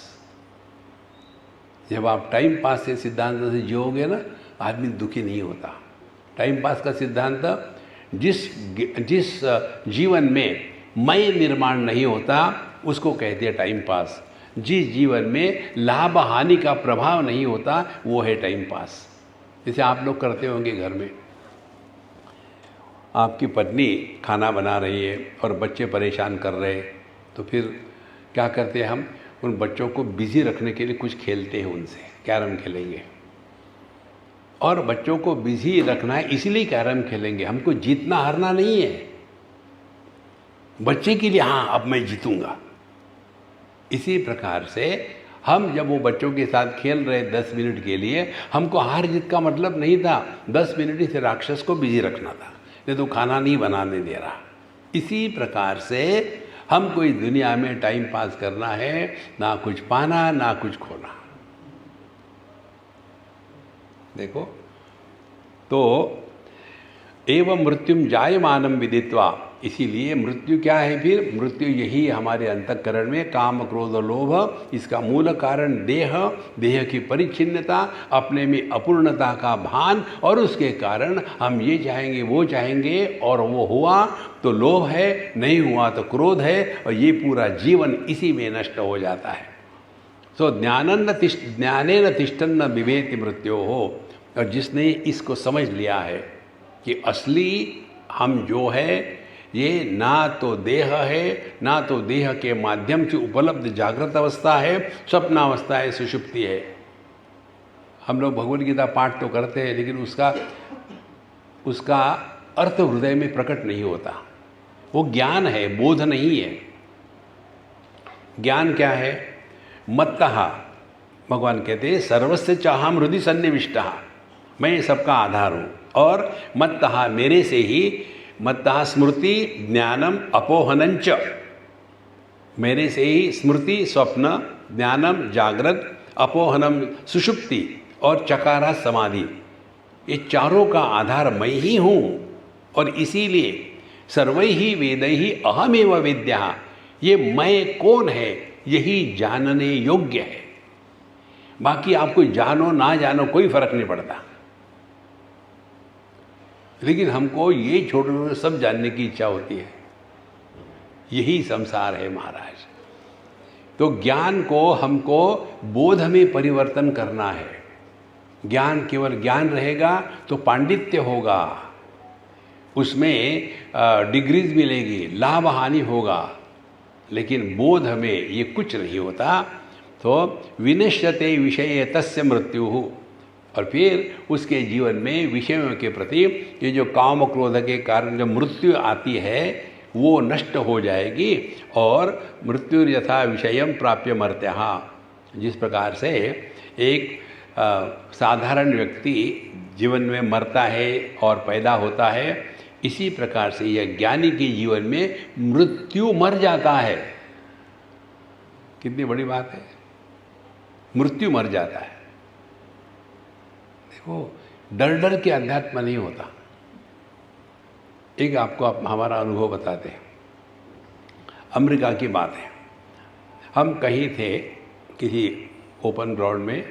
जब आप टाइम पास के सिद्धांत से जियोगे ना, आदमी दुखी नहीं होता। टाइम पास का सिद्धांत, जिस जीवन में मैं निर्माण नहीं होता उसको कहते हैं टाइम पास। जिस जीवन में लाभ हानि का प्रभाव नहीं होता वो है टाइम पास। जैसे आप लोग करते होंगे, घर में आपकी पत्नी खाना बना रही है और बच्चे परेशान कर रहे हैं, तो फिर क्या करते हैं? हम उन बच्चों को बिजी रखने के लिए कुछ खेलते हैं उनसे, कैरम खेलेंगे। और बच्चों को बिजी रखना है इसलिए कैरम खेलेंगे, हमको जीतना हारना नहीं है। बच्चे के लिए हाँ अब मैं जीतूंगा। इसी प्रकार से हम जब वो बच्चों के साथ खेल रहे 10 मिनट के लिए, हमको हार जीत का मतलब नहीं था, 10 मिनट ही से राक्षस को बिजी रखना था, नहीं तो खाना नहीं बनाने दे रहा। इसी प्रकार से हमको इस दुनिया में टाइम पास करना है, ना कुछ पाना ना कुछ खोना। देखो, तो एवं मृत्युम जायमानम विदित्वा, इसीलिए मृत्यु क्या है फिर? मृत्यु यही हमारे अंतःकरण में काम क्रोध लोभ, इसका मूल कारण देह, देह की परिच्छिन्नता, अपने में अपूर्णता का भान, और उसके कारण हम ये चाहेंगे वो चाहेंगे, और वो हुआ तो लोभ है, नहीं हुआ तो क्रोध है, और ये पूरा जीवन इसी में नष्ट हो जाता है। सो ज्ञानेन तिष्ठन्न विवेति मृत्यो हो। और जिसने इसको समझ लिया है कि असली हम जो है ये ना तो देह है, ना तो देह के माध्यम से उपलब्ध जागृत अवस्था है, स्वप्नावस्था है, सुषुप्ति है। हम लोग भगवद गीता पाठ तो करते हैं, लेकिन उसका अर्थ हृदय में प्रकट नहीं होता। वो ज्ञान है, बोध नहीं है। ज्ञान क्या है? मत्तः, भगवान कहते हैं सर्वस्य चाहम हृदि सन्निविष्टः, मैं सबका आधार हूँ, और मत्तः, मेरे से ही, मत्तः स्मृति ज्ञानम अपोहनंच, मेरे से ही स्मृति स्वप्न, ज्ञानम जागृत, अपोहनम सुषुप्ति, और चकारा समाधि, ये चारों का आधार मैं ही हूँ। और इसीलिए सर्वैहि वेदैहि अहमेव वेद्यः, ये मैं कौन है यही जानने योग्य है। बाकी आपको जानो ना जानो कोई फर्क नहीं पड़ता, लेकिन हमको ये छोड़ सब जानने की इच्छा होती है। यही संसार है महाराज। तो ज्ञान को हमको बोध में परिवर्तन करना है। ज्ञान केवल ज्ञान रहेगा तो पांडित्य होगा, उसमें डिग्रीज मिलेगी, लाभ हानि होगा, लेकिन बोध में ये कुछ नहीं होता। तो विनश्यते विषये तस्य मृत्यु, और फिर उसके जीवन में विषयों के प्रति ये जो काम क्रोध के कारण जो मृत्यु आती है वो नष्ट हो जाएगी। और मृत्यु यथा विषयम प्राप्य मर्त्यः, जिस प्रकार से एक साधारण व्यक्ति जीवन में मरता है और पैदा होता है, इसी प्रकार से यह ज्ञानी के जीवन में मृत्यु मर जाता है। कितनी बड़ी बात है, मृत्यु मर जाता है। देखो, डर डर के अध्यात्म नहीं होता। एक आपको हमारा अनुभव बताते हैं, अमेरिका की बात है। हम कहीं थे किसी ओपन ग्राउंड में,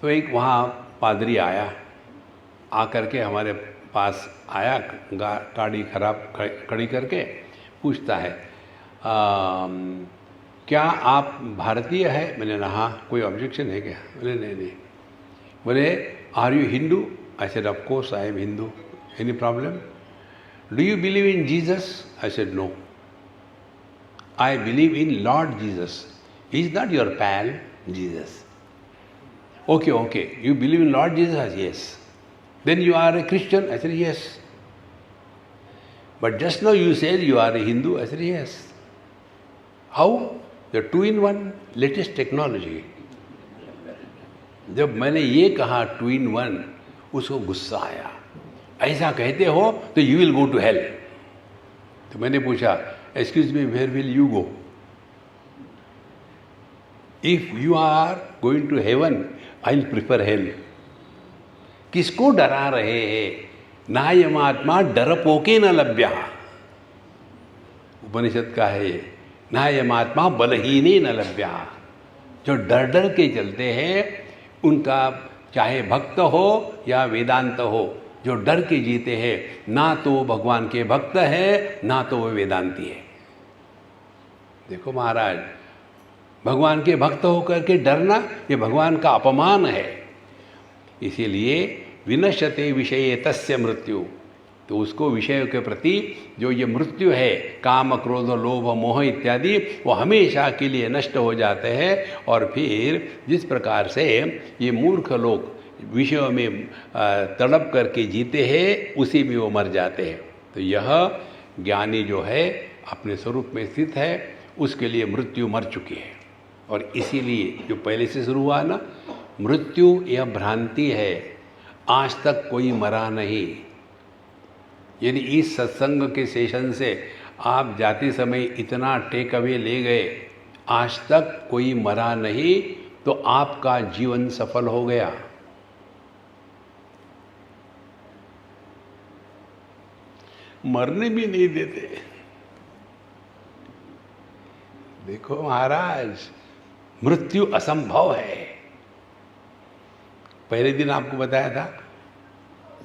तो एक वहाँ पादरी आया, आकर के हमारे पास आया, गाड़ी खराब खड़ी करके पूछता है क्या आप भारतीय है? मैंने कहा हाँ। कोई ऑब्जेक्शन है क्या? बोले नहीं। बोले are you Hindu? I said of course I am Hindu. Any problem? Do you believe in Jesus? I said no, I believe in Lord Jesus. Is not your pal Jesus? Okay, you believe in Lord Jesus? Yes. Then you are a Christian? I said yes. But just now you said you are a Hindu? I said yes. How? You're two in one, latest technology. जब मैंने ये कहा टू इन वन, उसको गुस्सा आया। ऐसा कहते हो तो you will go to hell. तो मैंने पूछा excuse me, where will you go? If you are going to heaven I will prefer hell. किसको डरा रहे हैं? नायमात्मा डरपोके न लभ्या, उपनिषद का है ये। नायमात्मा बलहीने न लभ्या। जो डर डर के चलते हैं उनका, चाहे भक्त हो या वेदांत हो, जो डर के जीते हैं, ना तो भगवान के भक्त है ना तो वो वेदांती है। देखो महाराज, भगवान के भक्त होकर के डरना ये भगवान का अपमान है। इसीलिए विनश्यते विषये तस्य मृत्यु, तो उसको विषयों के प्रति जो ये मृत्यु है, काम क्रोध लोभ मोह इत्यादि, वो हमेशा के लिए नष्ट हो जाते हैं। और फिर जिस प्रकार से ये मूर्ख लोग विषयों में तड़प करके जीते हैं, उसी में वो मर जाते हैं। तो यह ज्ञानी जो है अपने स्वरूप में स्थित है, उसके लिए मृत्यु मर चुकी है और इसीलिए जो पहले से शुरू हुआ ना, मृत्यु यह भ्रांति है, आज तक कोई मरा नहीं। यदि इस सत्संग के सेशन से आप जाते समय इतना टेक अवे ले गए, आज तक कोई मरा नहीं, तो आपका जीवन सफल हो गया। मरने भी नहीं देते। देखो महाराज, मृत्यु असंभव है। पहले दिन आपको बताया था,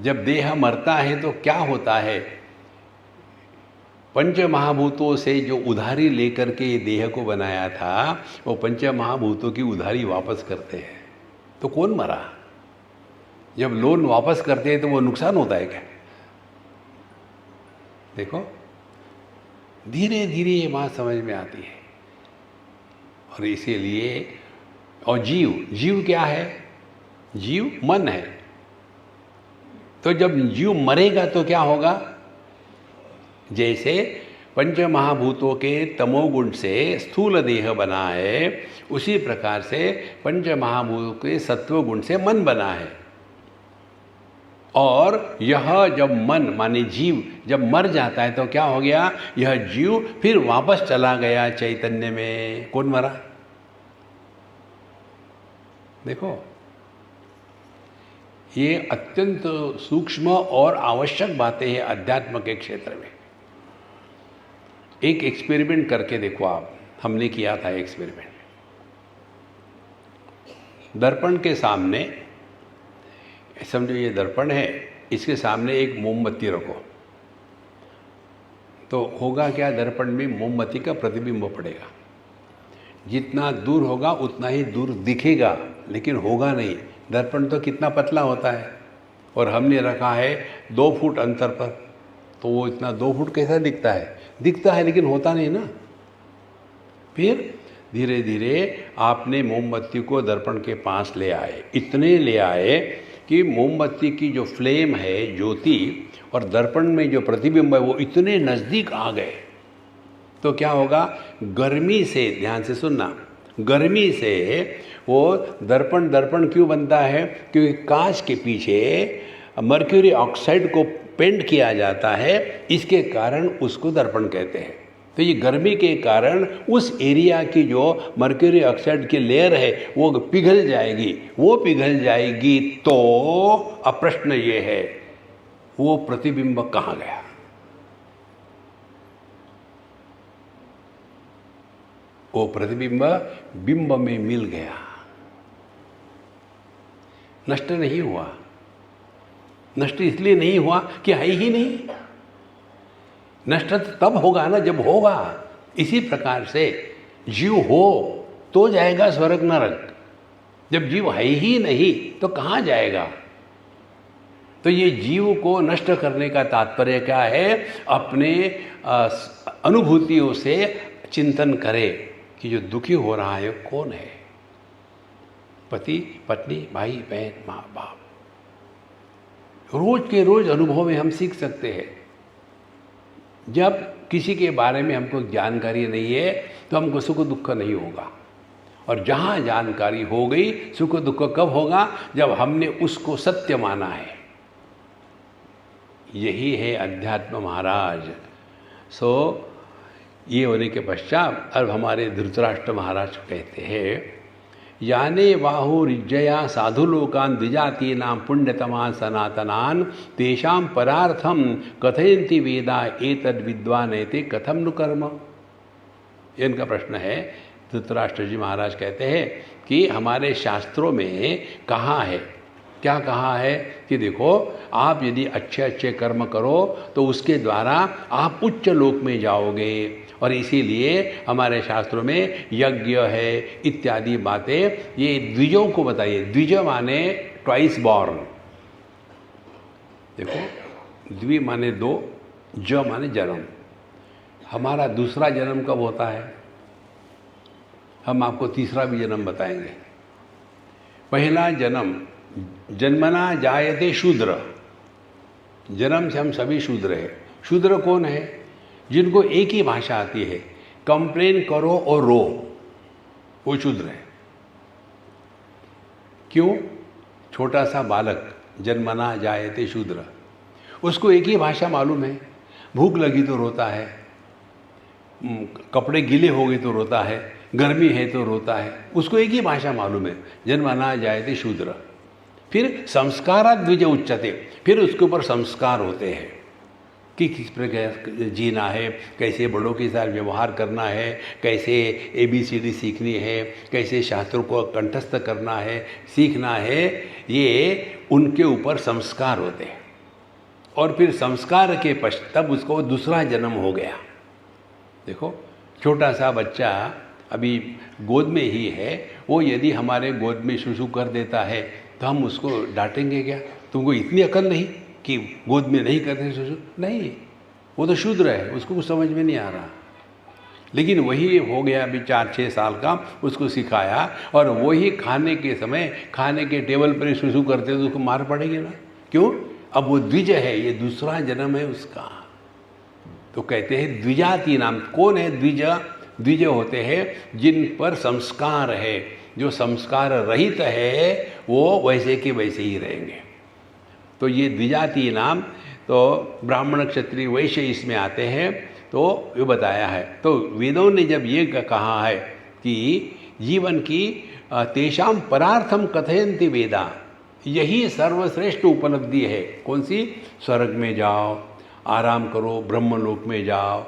जब देह मरता है तो क्या होता है, पंच महाभूतों से जो उधारी लेकर के ये देह को बनाया था, वो पंच महाभूतों की उधारी वापस करते हैं। तो कौन मरा? जब लोन वापस करते हैं तो वो नुकसान होता है क्या? देखो, धीरे धीरे ये बात समझ में आती है। और इसीलिए, और जीव क्या है? जीव मन है। तो जब जीव मरेगा तो क्या होगा? जैसे पंच महाभूतों के तमोगुण से स्थूल देह बना है, उसी प्रकार से पंच महाभूतों के सत्वगुण से मन बना है। और यह जब मन माने जीव जब मर जाता है तो क्या हो गया? यह जीव फिर वापस चला गया चैतन्य में। कौन मरा? देखो, ये अत्यंत सूक्ष्म और आवश्यक बातें हैं अध्यात्म के क्षेत्र में। एक एक्सपेरिमेंट करके देखो आप। हमने किया था एक्सपेरिमेंट। दर्पण के सामने, समझो ये दर्पण है, इसके सामने एक मोमबत्ती रखो, तो होगा क्या? दर्पण में मोमबत्ती का प्रतिबिंब पड़ेगा। जितना दूर होगा उतना ही दूर दिखेगा, लेकिन होगा नहीं। दर्पण तो कितना पतला होता है, और हमने रखा है 2 फुट अंतर पर, तो वो इतना 2 फुट कैसा दिखता है? दिखता है लेकिन होता नहीं ना। फिर धीरे धीरे आपने मोमबत्ती को दर्पण के पास ले आए, इतने ले आए कि मोमबत्ती की जो फ्लेम है, ज्योति, और दर्पण में जो प्रतिबिंब है, वो इतने नज़दीक आ गए। तो क्या होगा? गर्मी से, ध्यान से सुनना, गर्मी से वो दर्पण क्यों बनता है? क्योंकि कांच के पीछे मर्क्यूरी ऑक्साइड को पेंट किया जाता है, इसके कारण उसको दर्पण कहते हैं। तो ये गर्मी के कारण उस एरिया की जो मर्क्यूरी ऑक्साइड की लेयर है वो पिघल जाएगी। वो पिघल जाएगी तो अब प्रश्न ये है, वो प्रतिबिंब कहाँ गया? वो प्रतिबिंब बिंब में मिल गया, नष्ट नहीं हुआ। नष्ट इसलिए नहीं हुआ कि है ही नहीं। नष्ट तब होगा ना जब होगा। इसी प्रकार से जीव हो तो जाएगा स्वर्ग नरक। जब जीव है ही नहीं तो कहाँ जाएगा? तो ये जीव को नष्ट करने का तात्पर्य क्या है? अपने अनुभूतियों से चिंतन करे कि जो दुखी हो रहा है कौन है? पति, पत्नी, भाई, बहन, माँ बाप। रोज के रोज अनुभव में हम सीख सकते हैं। जब किसी के बारे में हमको जानकारी नहीं है तो हमको सुख दुख नहीं होगा, और जहाँ जानकारी हो गई, सुख दुख कब होगा? जब हमने उसको सत्य माना है। यही है अध्यात्म महाराज। ये होने के पश्चात अब हमारे धृतराष्ट्र महाराज कहते हैं, याने बाहुरिज्जया साधुलोकान द्विजातीनां पुण्यतमान् सनातनान् तेषां परार्थम कथयन्ति वेदा एतद् विद्वान् एते कथम नु कर्म। इनका प्रश्न है। धृतराष्ट्र जी महाराज कहते हैं कि हमारे शास्त्रों में कहा है, क्या कहा है कि देखो, आप यदि अच्छे अच्छे कर्म करो तो उसके द्वारा आप उच्च लोक में जाओगे, और इसीलिए हमारे शास्त्रों में यज्ञ है इत्यादि बातें ये द्विजों को बताइए। द्विज माने ट्वाइस बॉर्न। देखो, द्वि माने 2, ज माने जन्म। हमारा दूसरा जन्म कब होता है? हम आपको तीसरा भी जन्म बताएंगे। पहला जन्म, जन्मना जायते शूद्र, जन्म से हम सभी शूद्र हैं। शूद्र कौन है? जिनको एक ही भाषा आती है, कंप्लेन करो और रो, वो शूद्र है। क्यों? छोटा सा बालक जन्मना जायते शूद्र, उसको एक ही भाषा मालूम है। भूख लगी तो रोता है, कपड़े गीले हो गए तो रोता है, गर्मी है तो रोता है, उसको एक ही भाषा मालूम है, जन्मना जायते शूद्र। फिर संस्कारात् द्विज उच्यते, फिर उसके ऊपर संस्कार होते हैं कि किस प्रकार जीना है, कैसे बड़ों के साथ व्यवहार करना है, कैसे ABCD सीखनी है, कैसे शास्त्रों को कंठस्थ करना है, सीखना है, ये उनके ऊपर संस्कार होते हैं। और फिर संस्कार के पश्चात तब उसको दूसरा जन्म हो गया। देखो, छोटा सा बच्चा अभी गोद में ही है, वो यदि हमारे गोद में शुशु कर देता है तो हम उसको डांटेंगे क्या? तुमको इतनी अकल नहीं कि गोद में नहीं करते शुशु? नहीं, वो तो शूद्र है, उसको कुछ समझ में नहीं आ रहा। लेकिन वही हो गया अभी 4-6 साल का, उसको सिखाया, और वही खाने के समय खाने के टेबल पर ही शुशु करते तो उसको मार पड़ेगी ना। क्यों? अब वो द्विज है, ये दूसरा जन्म है उसका। तो कहते हैं द्विजाति नाम। कौन है द्विज? द्विज होते हैं जिन पर संस्कार है। जो संस्कार रहित है वो वैसे के वैसे ही रहेंगे। तो ये द्विजाति नाम, तो ब्राह्मण क्षत्रिय वैश्य इसमें आते हैं। तो ये बताया है। तो वेदों ने जब ये कहा है कि जीवन की तेषाम परार्थम कथयन्ति वेदा, यही सर्वश्रेष्ठ उपलब्धि है। कौन सी? स्वर्ग में जाओ, आराम करो, ब्रह्मलोक में जाओ।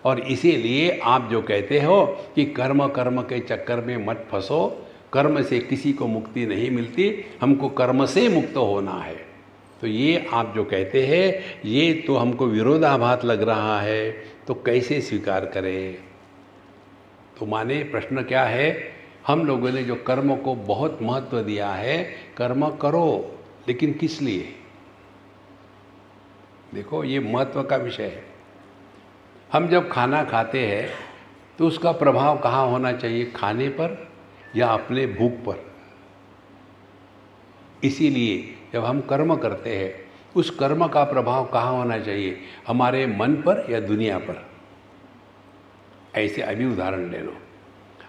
और इसीलिए आप जो कहते हो कि कर्म कर्म के चक्कर में मत फंसो, कर्म से किसी को मुक्ति नहीं मिलती, हमको कर्म से मुक्त होना है। तो ये आप जो कहते हैं ये तो हमको विरोधाभास लग रहा है, तो कैसे स्वीकार करें? तो माने प्रश्न क्या है? हम लोगों ने जो कर्म को बहुत महत्व दिया है, कर्म करो, लेकिन किस लिए? देखो, ये महत्व का विषय है। हम जब खाना खाते हैं तो उसका प्रभाव कहाँ होना चाहिए? खाने पर या अपने भूख पर? इसीलिए जब हम कर्म करते हैं उस कर्म का प्रभाव कहाँ होना चाहिए? हमारे मन पर या दुनिया पर? ऐसे अभी उदाहरण ले लो।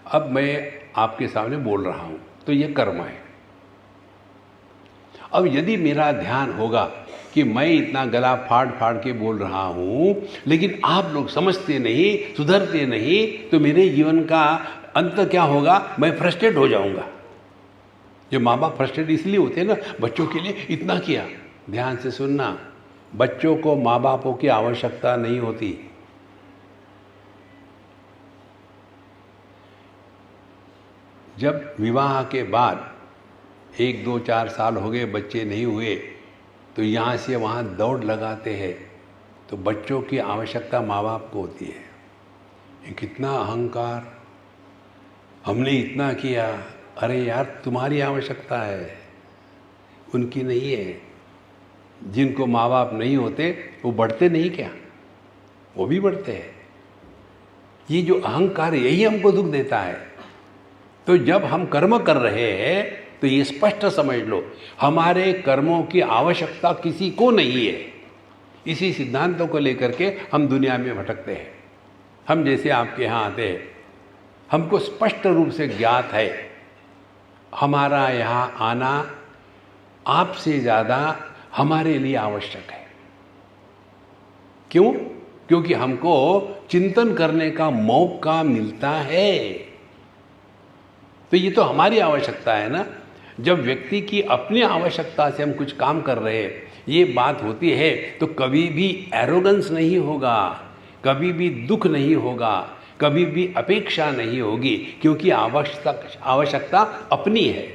अब मैं आपके सामने बोल रहा हूँ तो ये कर्म है। अब यदि मेरा ध्यान होगा कि मैं इतना गला फाड़ फाड़ के बोल रहा हूँ, लेकिन आप लोग समझते नहीं, सुधरते नहीं, तो मेरे जीवन का अंत क्या होगा? मैं फ्रस्ट्रेट हो जाऊँगा। जो माँ बाप फ्रस्ट्रेट इसलिए होते हैं ना, बच्चों के लिए इतना किया। ध्यान से सुनना, बच्चों को माँ बापों की आवश्यकता नहीं होती। जब विवाह के बाद 1-2-4 साल हो गए, बच्चे नहीं हुए, तो यहाँ से वहाँ दौड़ लगाते हैं। तो बच्चों की आवश्यकता माँ बाप को होती है। ये कितना अहंकार, हमने इतना किया। अरे यार, तुम्हारी आवश्यकता है, उनकी नहीं है। जिनको माँ बाप नहीं होते वो बढ़ते नहीं क्या? वो भी बढ़ते हैं। ये जो अहंकार, यही हमको दुख देता है। तो जब हम कर्म कर रहे हैं तो ये स्पष्ट समझ लो, हमारे कर्मों की आवश्यकता किसी को नहीं है। इसी सिद्धांतों को लेकर के हम दुनिया में भटकते हैं। हम जैसे आपके यहाँ आते हैं, हमको स्पष्ट रूप से ज्ञात है हमारा यहाँ आना आपसे ज़्यादा हमारे लिए आवश्यक है। क्यों? क्योंकि हमको चिंतन करने का मौका मिलता है। तो ये तो हमारी आवश्यकता है ना। जब व्यक्ति की अपनी आवश्यकता से हम कुछ काम कर रहे हैं, ये बात होती है, तो कभी भी एरोगेंस नहीं होगा, कभी भी दुख नहीं होगा, कभी भी अपेक्षा नहीं होगी, क्योंकि आवश्यकता अपनी है।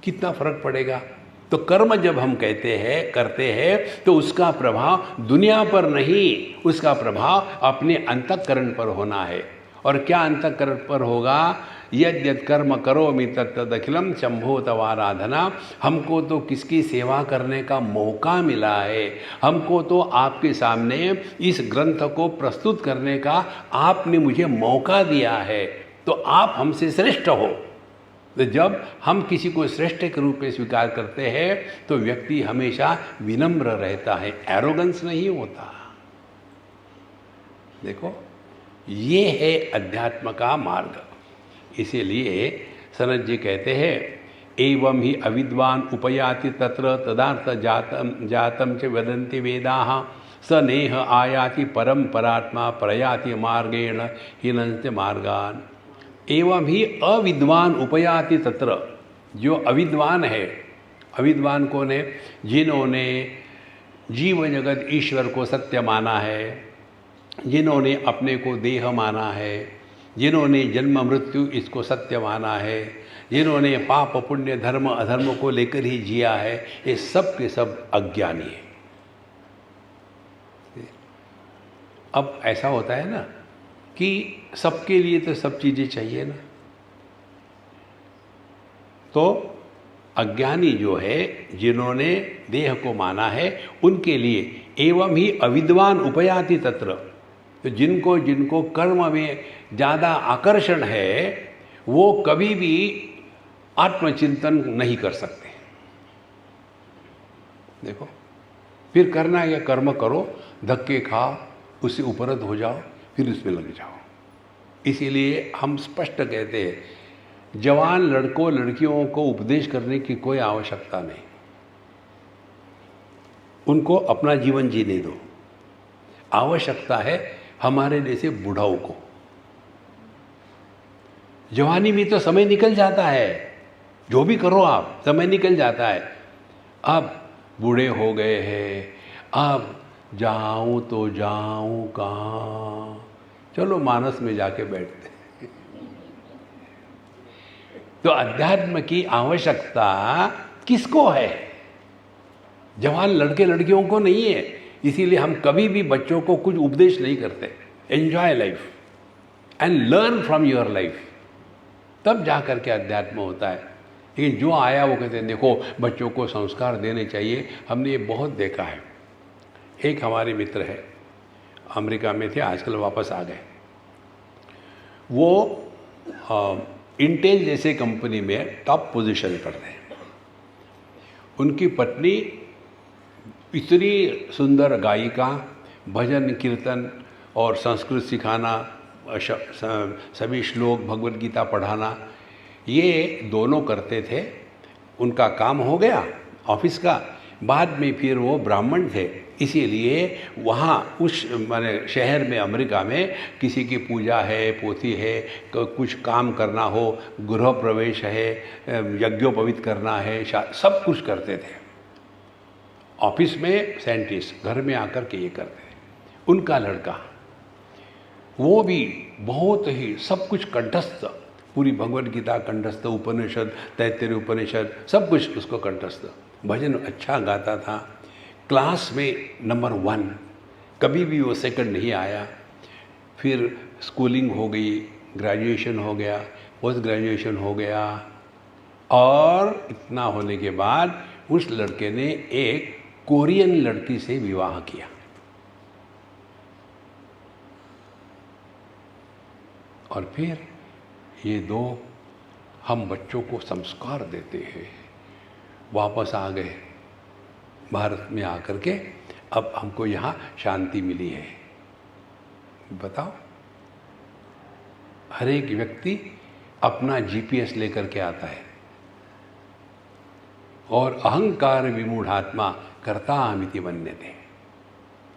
कितना फर्क पड़ेगा? तो कर्म जब हम कहते हैं, करते हैं, तो उसका प्रभाव दुनिया पर नहीं, उसका प्रभाव अपने अंतःकरण पर होना है। और क्या अंतःकरण पर होगा? यद् यद् कर्म करोमि तत्तदखिलम शंभो तवाराधना। हमको तो किसकी सेवा करने का मौका मिला है, हमको तो आपके सामने इस ग्रंथ को प्रस्तुत करने का आपने मुझे मौका दिया है, तो आप हमसे श्रेष्ठ हो। तो जब हम किसी को श्रेष्ठ के रूप में स्वीकार करते हैं तो व्यक्ति हमेशा विनम्र रहता है, एरोगेंस नहीं होता। देखो, ये है अध्यात्म का मार्ग। इसीलिए सनत जी कहते हैं, एवं ही अविद्वान उपयाति तत्र तदार्थ जातम च वदन्ति वेदाः स नेह आयाति परम परात्मा प्रयाति मार्गेण हिनन्ति मार्गान। एवं ही अविद्वान उपयाति तत्र, जो अविद्वान है, अविद्वान कौन है? जिन्होंने जीव जगत ईश्वर को सत्य माना है, जिन्होंने अपने को देह माना है, जिन्होंने जन्म मृत्यु इसको सत्य माना है, जिन्होंने पाप पुण्य धर्म अधर्म को लेकर ही जिया है, ये सब के सब अज्ञानी है। अब ऐसा होता है ना कि सबके लिए तो सब चीज़ें चाहिए ना, तो अज्ञानी जो है, जिन्होंने देह को माना है, उनके लिए एवं ही अविद्वान उपयाति तत्र, तो जिनको जिनको कर्म में ज़्यादा आकर्षण है, वो कभी भी आत्मचिंतन नहीं कर सकते। देखो, फिर करना है, कर्म करो, धक्के खाओ, उससे उपरत हो जाओ, फिर उसमें लग जाओ। इसीलिए हम स्पष्ट कहते हैं, जवान लड़कों लड़कियों को उपदेश करने की कोई आवश्यकता नहीं, उनको अपना जीवन जीने दो। आवश्यकता है हमारे जैसे बुढ़ाओं को। जवानी में तो समय निकल जाता है, जो भी करो आप, समय निकल जाता है। अब बूढ़े हो गए हैं, अब जाऊं तो जाऊं कहाँ? चलो मानस में जाके बैठते। तो अध्यात्म की आवश्यकता किसको है? जवान लड़के लड़कियों को नहीं है। इसीलिए हम कभी भी बच्चों को कुछ उपदेश नहीं करते। Enjoy life and learn from your life, तब जा कर के अध्यात्म होता है। लेकिन जो आया वो कहते हैं देखो बच्चों को संस्कार देने चाहिए। हमने ये बहुत देखा है। एक हमारे मित्र है, अमेरिका में थे, आजकल वापस आ गए। वो इंटेल जैसे कंपनी में टॉप पोजीशन पर थे। उनकी पत्नी इतनी सुंदर गायिका, भजन कीर्तन और संस्कृत सिखाना, सभी श्लोक भगवद गीता पढ़ाना, ये दोनों करते थे। उनका काम हो गया ऑफिस का। बाद में फिर वो ब्राह्मण थे, इसीलिए वहाँ उस माने शहर में, अमेरिका में किसी की पूजा है, पोथी है, कुछ काम करना हो, गृह प्रवेश है, यज्ञोपवीत करना है, सब कुछ करते थे। ऑफिस में साइंटिस्ट, घर में आकर के ये करते थे। उनका लड़का, वो भी बहुत ही सब कुछ कंठस्थ, पूरी भगवद गीता कंठस्थ, उपनिषद, तैत्तिरीय उपनिषद, सब कुछ उसको कंठस्थ। भजन अच्छा गाता था, क्लास में नंबर 1, कभी भी वो सेकंड नहीं आया। फिर स्कूलिंग हो गई, ग्रेजुएशन हो गया, पोस्ट ग्रेजुएशन हो गया, और इतना होने के बाद उस लड़के ने एक कोरियन लड़की से विवाह किया। और फिर ये दो हम बच्चों को संस्कार देते हैं, वापस आ गए भारत में आकर के। अब हमको यहाँ शांति मिली है। बताओ, हर एक व्यक्ति अपना जीपीएस लेकर के आता है और अहंकार विमूढ़ात्मा कर्ताहमिति मन्यते।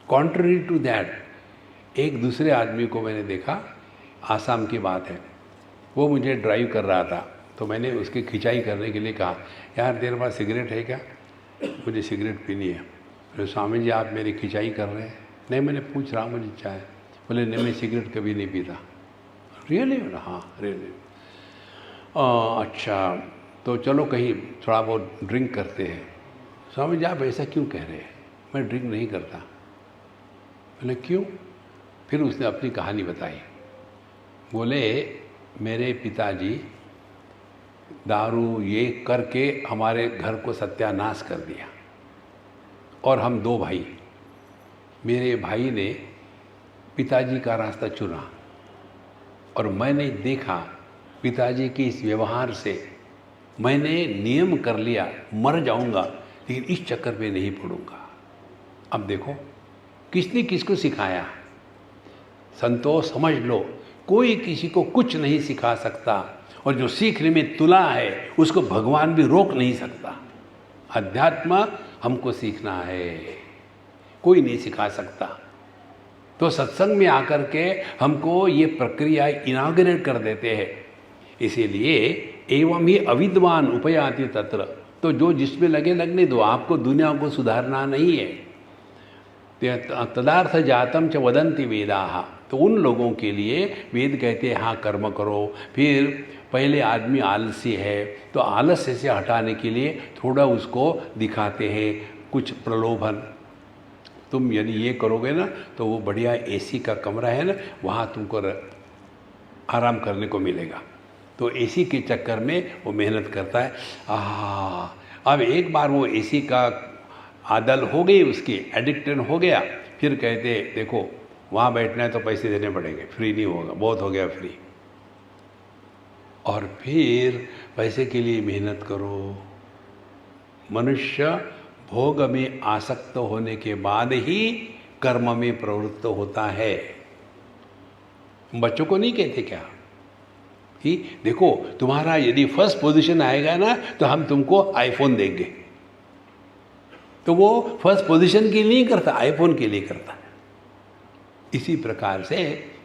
कॉन्ट्ररी टू दैट, एक दूसरे आदमी को मैंने देखा, आसाम की बात है, वो मुझे ड्राइव कर रहा था, तो मैंने उसकी खिंचाई करने के लिए कहा, यार तेरे पास सिगरेट है क्या? मुझे सिगरेट पीनी है। बोले स्वामी जी आप मेरी खिंचाई कर रहे हैं? नहीं, मैंने पूछ रहा मुझे चाय। बोले नहीं, मैं सिगरेट कभी नहीं पीता। रियली? हाँ रियली। अच्छा, तो चलो कहीं थोड़ा बहुत ड्रिंक करते हैं। स्वामी जी आप ऐसा क्यों कह रहे हैं? मैं ड्रिंक नहीं करता। बोले क्यों? फिर उसने अपनी कहानी बताई। बोले मेरे पिताजी दारू ये करके हमारे घर को सत्यानाश कर दिया, और हम 2 भाई, मेरे भाई ने पिताजी का रास्ता चुना, और मैंने देखा पिताजी के इस व्यवहार से मैंने नियम कर लिया मर जाऊंगा, लेकिन इस चक्कर में नहीं पड़ूंगा। अब देखो किसने किसको सिखाया। संतोष समझ लो, कोई किसी को कुछ नहीं सिखा सकता। और जो सीखने में तुला है उसको भगवान भी रोक नहीं सकता। अध्यात्म हमको सीखना है, कोई नहीं सिखा सकता। तो सत्संग में आकर के हमको ये प्रक्रिया इनाग्रेट कर देते हैं। इसीलिए एवं ही अविद्वान उपयाति तत्र, तो जो जिसमें लगे लगने दो, आपको दुनिया को सुधारना नहीं है। तदार्थ जातम च वदन्ति वेदाः, तो उन लोगों के लिए वेद कहते हैं हाँ कर्म करो। फिर पहले आदमी आलसी है तो आलस्य से हटाने के लिए थोड़ा उसको दिखाते हैं कुछ प्रलोभन। तुम यदि ये करोगे ना तो वो बढ़िया एसी का कमरा है ना, वहाँ तुमको आराम करने को मिलेगा। तो एसी के चक्कर में वो मेहनत करता है। अब एक बार वो एसी का आदल हो गई, उसकी एडिक्टेड हो गया, फिर कहते देखो वहाँ बैठना है तो पैसे देने पड़ेंगे, फ्री नहीं होगा, बहुत हो गया फ्री। और फिर पैसे के लिए मेहनत करो। मनुष्य भोग में आसक्त होने के बाद ही कर्म में प्रवृत्त होता है। बच्चों को नहीं कहते क्या कि देखो तुम्हारा यदि फर्स्ट पोजीशन आएगा ना तो हम तुमको आईफोन देंगे, तो वो फर्स्ट पोजीशन के लिए नहीं करता, आईफोन के लिए करता है। इसी प्रकार से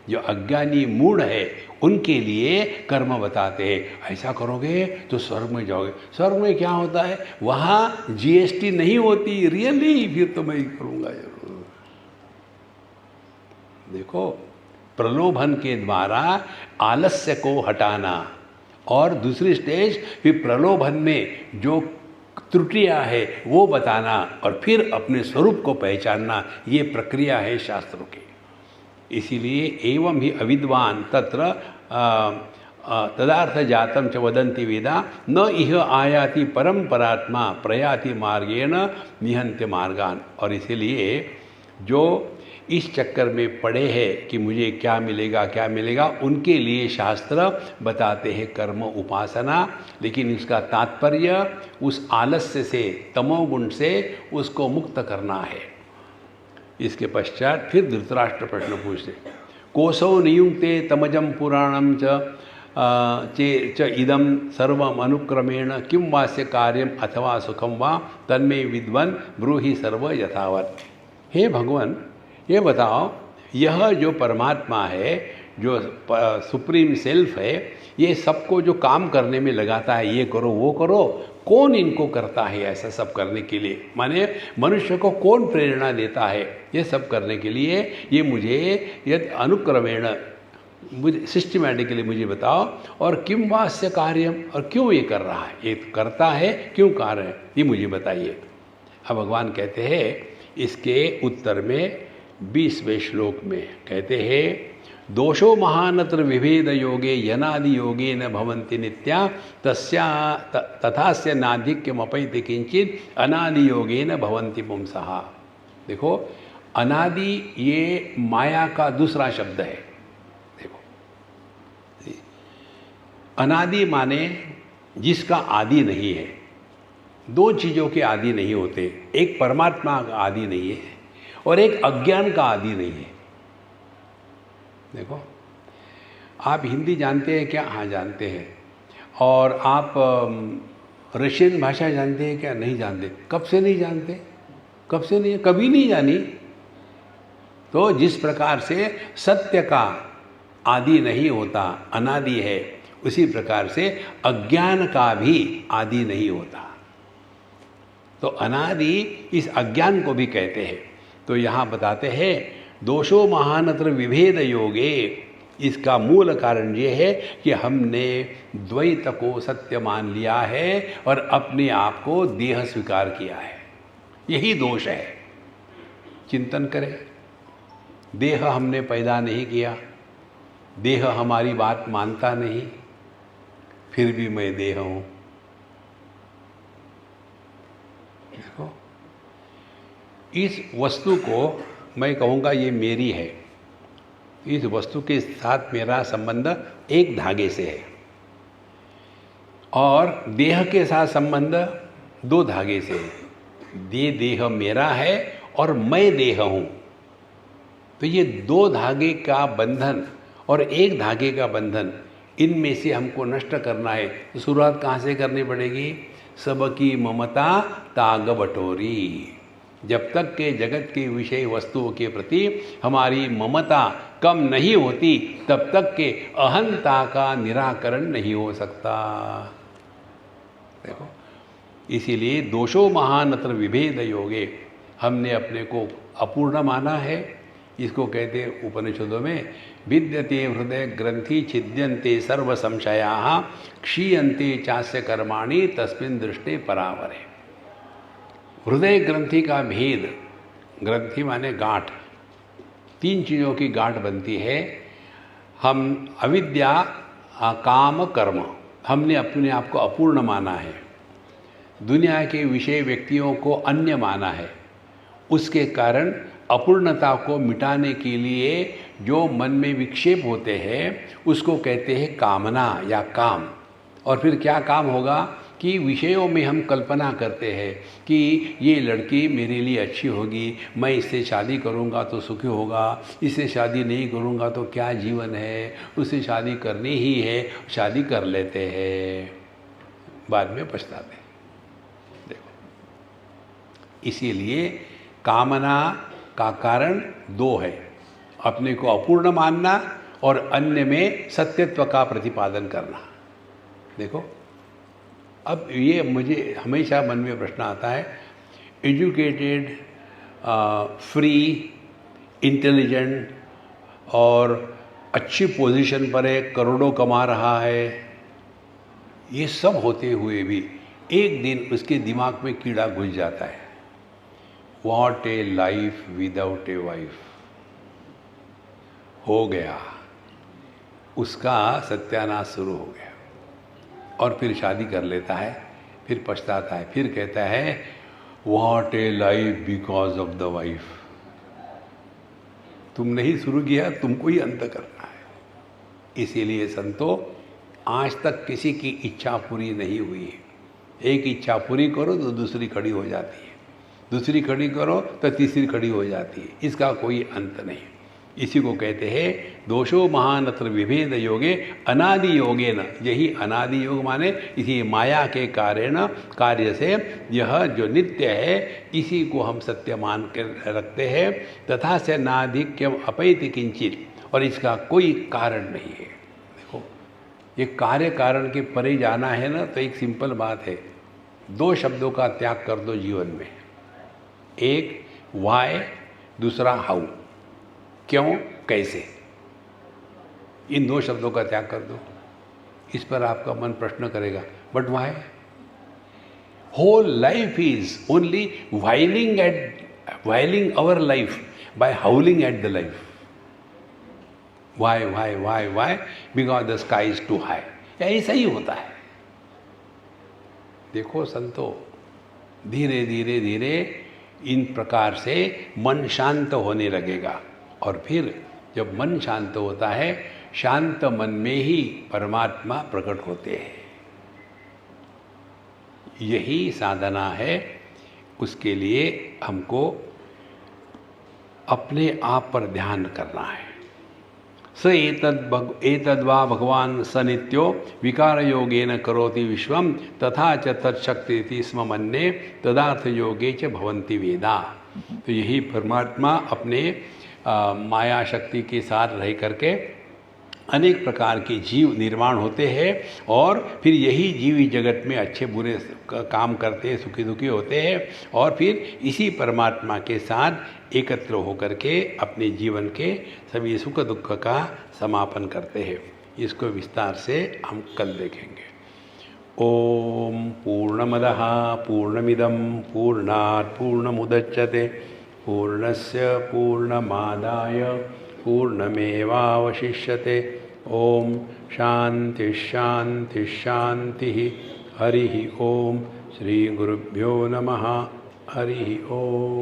जो अज्ञानी मूढ़ है उनके लिए कर्म बताते हैं, ऐसा करोगे तो स्वर्ग में जाओगे। स्वर्ग में क्या होता है, वहाँ जीएसटी नहीं होती। रियली? फिर तो मैं ही करूँगा जरूर। देखो, प्रलोभन के द्वारा आलस्य को हटाना, और दूसरी स्टेज फिर प्रलोभन में जो त्रुटियां है वो बताना, और फिर अपने स्वरूप को पहचानना, ये प्रक्रिया है शास्त्रों की। इसीलिए एवं ही अविद्वान तत्र तदार्थ जातम च वदन्ति वेदा न इह आयाति परम परात्मा प्रयाति मार्गेण निहन्ते मार्गान। और इसीलिए जो इस चक्कर में पड़े हैं कि मुझे क्या मिलेगा क्या मिलेगा, उनके लिए शास्त्र बताते हैं कर्म उपासना। लेकिन इसका तात्पर्य उस आलस्य से, तमोगुण से उसको मुक्त करना है। इसके पश्चात फिर धृतराष्ट्र प्रश्न पूछते, कोसौ नियुक्ते तमजम पुराणम च इदम सर्वम अनुक्रमेण किम वास्य कार्यम अथवा सुखम वा तन्मे विद्वन ब्रूहि सर्व यथावत। हे भगवान, ये बताओ, यह जो परमात्मा है, जो सुप्रीम सेल्फ है, ये सबको जो काम करने में लगाता है, ये करो वो करो, कौन इनको करता है ऐसा सब करने के लिए? माने मनुष्य को कौन प्रेरणा देता है ये सब करने के लिए? ये मुझे यदि अनुक्रमेण, मुझे सिस्टमैटिकली मुझे बताओ। और किम वास्य कार्यम, और क्यों ये कर रहा है, ये करता है क्यों कार्य है, ये मुझे बताइए। अब भगवान कहते हैं इसके उत्तर में 20वें श्लोक में कहते हैं, दोषो महानत्र विभेद योगे यनादि योगे न भवन्ति नित्या तस्या तथास्य नाधिक्यमपैति किंचित अनादि योगे न भवन्ति पुंसः। देखो, अनादि ये माया का दूसरा शब्द है। देखो, अनादि माने जिसका आदि नहीं है। दो चीज़ों के आदि नहीं होते, एक परमात्मा का आदि नहीं है और एक अज्ञान का आदि नहीं है। देखो, आप हिंदी जानते हैं क्या? हाँ, जानते हैं। और आप रशियन भाषा जानते हैं क्या? नहीं जानते। कब से नहीं जानते? कब से नहीं? कभी नहीं जानी। तो जिस प्रकार से सत्य का आदि नहीं होता, अनादि है, उसी प्रकार से अज्ञान का भी आदि नहीं होता। तो अनादि इस अज्ञान को भी कहते हैं। तो यहाँ बताते हैं, दोषो महानत्र विभेद योगे, इसका मूल कारण ये है कि हमने द्वैत को सत्य मान लिया है और अपने आप को देह स्वीकार किया है। यही दोष है। चिंतन करें, देह हमने पैदा नहीं किया, देह हमारी बात मानता नहीं, फिर भी मैं देह हूँ। देखो, इस वस्तु को मैं कहूँगा ये मेरी है। इस वस्तु के साथ मेरा संबंध एक धागे से है, और देह के साथ संबंध दो धागे से है। ये देह मेरा है और मैं देह हूँ। तो ये दो धागे का बंधन और एक धागे का बंधन, इनमें से हमको नष्ट करना है तो शुरुआत कहाँ से करनी पड़ेगी? सबकी ममता ताग बटोरी। जब तक के जगत के विषय वस्तुओं के प्रति हमारी ममता कम नहीं होती तब तक के अहंता का निराकरण नहीं हो सकता। देखो, इसीलिए दोषो महानत्र विभेद योगे, हमने अपने को अपूर्ण माना है। इसको कहते हैं उपनिषदों में विद्यते हृदय ग्रंथि छिद्यन्ते सर्व संशयाः क्षीयन्ते चास्य कर्माणि तस्मिन् दृष्टे परावरे। हृदय ग्रंथि का भेद, ग्रंथि माने गांठ, 3 चीज़ों की गांठ बनती है। हम अविद्या, काम, कर्म, हमने अपने आप को अपूर्ण माना है, दुनिया के विषय व्यक्तियों को अन्य माना है। उसके कारण अपूर्णता को मिटाने के लिए जो मन में विक्षेप होते हैं उसको कहते हैं कामना या काम। और फिर क्या काम होगा कि विषयों में हम कल्पना करते हैं कि ये लड़की मेरे लिए अच्छी होगी, मैं इससे शादी करूँगा तो सुखी होगा, इससे शादी नहीं करूँगा तो क्या जीवन है, उससे शादी करनी ही है, शादी कर लेते हैं, बाद में पछताते हैं। देखो, इसीलिए कामना का कारण 2 है, अपने को अपूर्ण मानना और अन्य में सत्यत्व का प्रतिपादन करना। देखो, अब ये मुझे हमेशा मन में प्रश्न आता है, एजुकेटेड, फ्री, इंटेलिजेंट और अच्छी पोजीशन पर है, करोड़ों कमा रहा है, ये सब होते हुए भी एक दिन उसके दिमाग में कीड़ा घुस जाता है, what A life without a wife. हो गया, उसका सत्यानाश शुरू हो गया और फिर शादी कर लेता है, फिर पछताता है, फिर कहता है what A life because of the wife. तुमने ही शुरू किया, तुमको ही अंत करना है। इसीलिए संतो, आज तक किसी की इच्छा पूरी नहीं हुई है। एक इच्छा पूरी करो तो दूसरी खड़ी हो जाती है, दूसरी खड़ी करो तो तीसरी खड़ी हो जाती है, इसका कोई अंत नहीं। इसी को कहते हैं दोषो महानत्र विभेद योगे अनादि योगे न। यही अनादि योग माने इसी माया के कारण कार्य से यह जो नित्य है इसी को हम सत्य मान कर रखते हैं। तथा से नाधिक्यम अपैति किंचित, और इसका कोई कारण नहीं है। देखो, ये कार्य कारण के परे जाना है ना, तो एक सिंपल बात है, 2 शब्दों का त्याग कर दो जीवन में, एक वाई, दूसरा हाउ, क्यों, कैसे। इन 2 शब्दों का त्याग कर दो। इस पर आपका मन प्रश्न करेगा, but why? Whole life is only wailing our life by howling at the life. Why why why why? Because the sky is too high. ऐसा ही होता है। देखो संतो, धीरे धीरे धीरे इन प्रकार से मन शांत होने लगेगा, और फिर जब मन शांत होता है, शांत मन में ही परमात्मा प्रकट होते हैं। यही साधना है। उसके लिए हमको अपने आप पर ध्यान करना है। स एतद्वा भगवान स नित्यो विकार योगेन करोति विश्वम तथा च तत्शक्ति स्म मन्ये तदार्थ योगे च भवन्ति वेदा। तो यही परमात्मा अपने माया शक्ति के साथ रह करके अनेक प्रकार के जीव निर्माण होते हैं, और फिर यही जीव जगत में अच्छे बुरे काम करते हैं, सुखी दुखी होते हैं, और फिर इसी परमात्मा के साथ एकत्र होकर के अपने जीवन के सभी सुख दुख का समापन करते हैं। इसको विस्तार से हम कल देखेंगे। ओम पूर्णमदः पूर्णमिदं पूर्णात् पूर्णमुदच्यते पूर्णस्य पूर्णमादाय पूर्णमेवावशिष्यते। ओम शांति शांति शांति। हरि ओम। श्री गुरुभ्यो नमः। हरि ओम।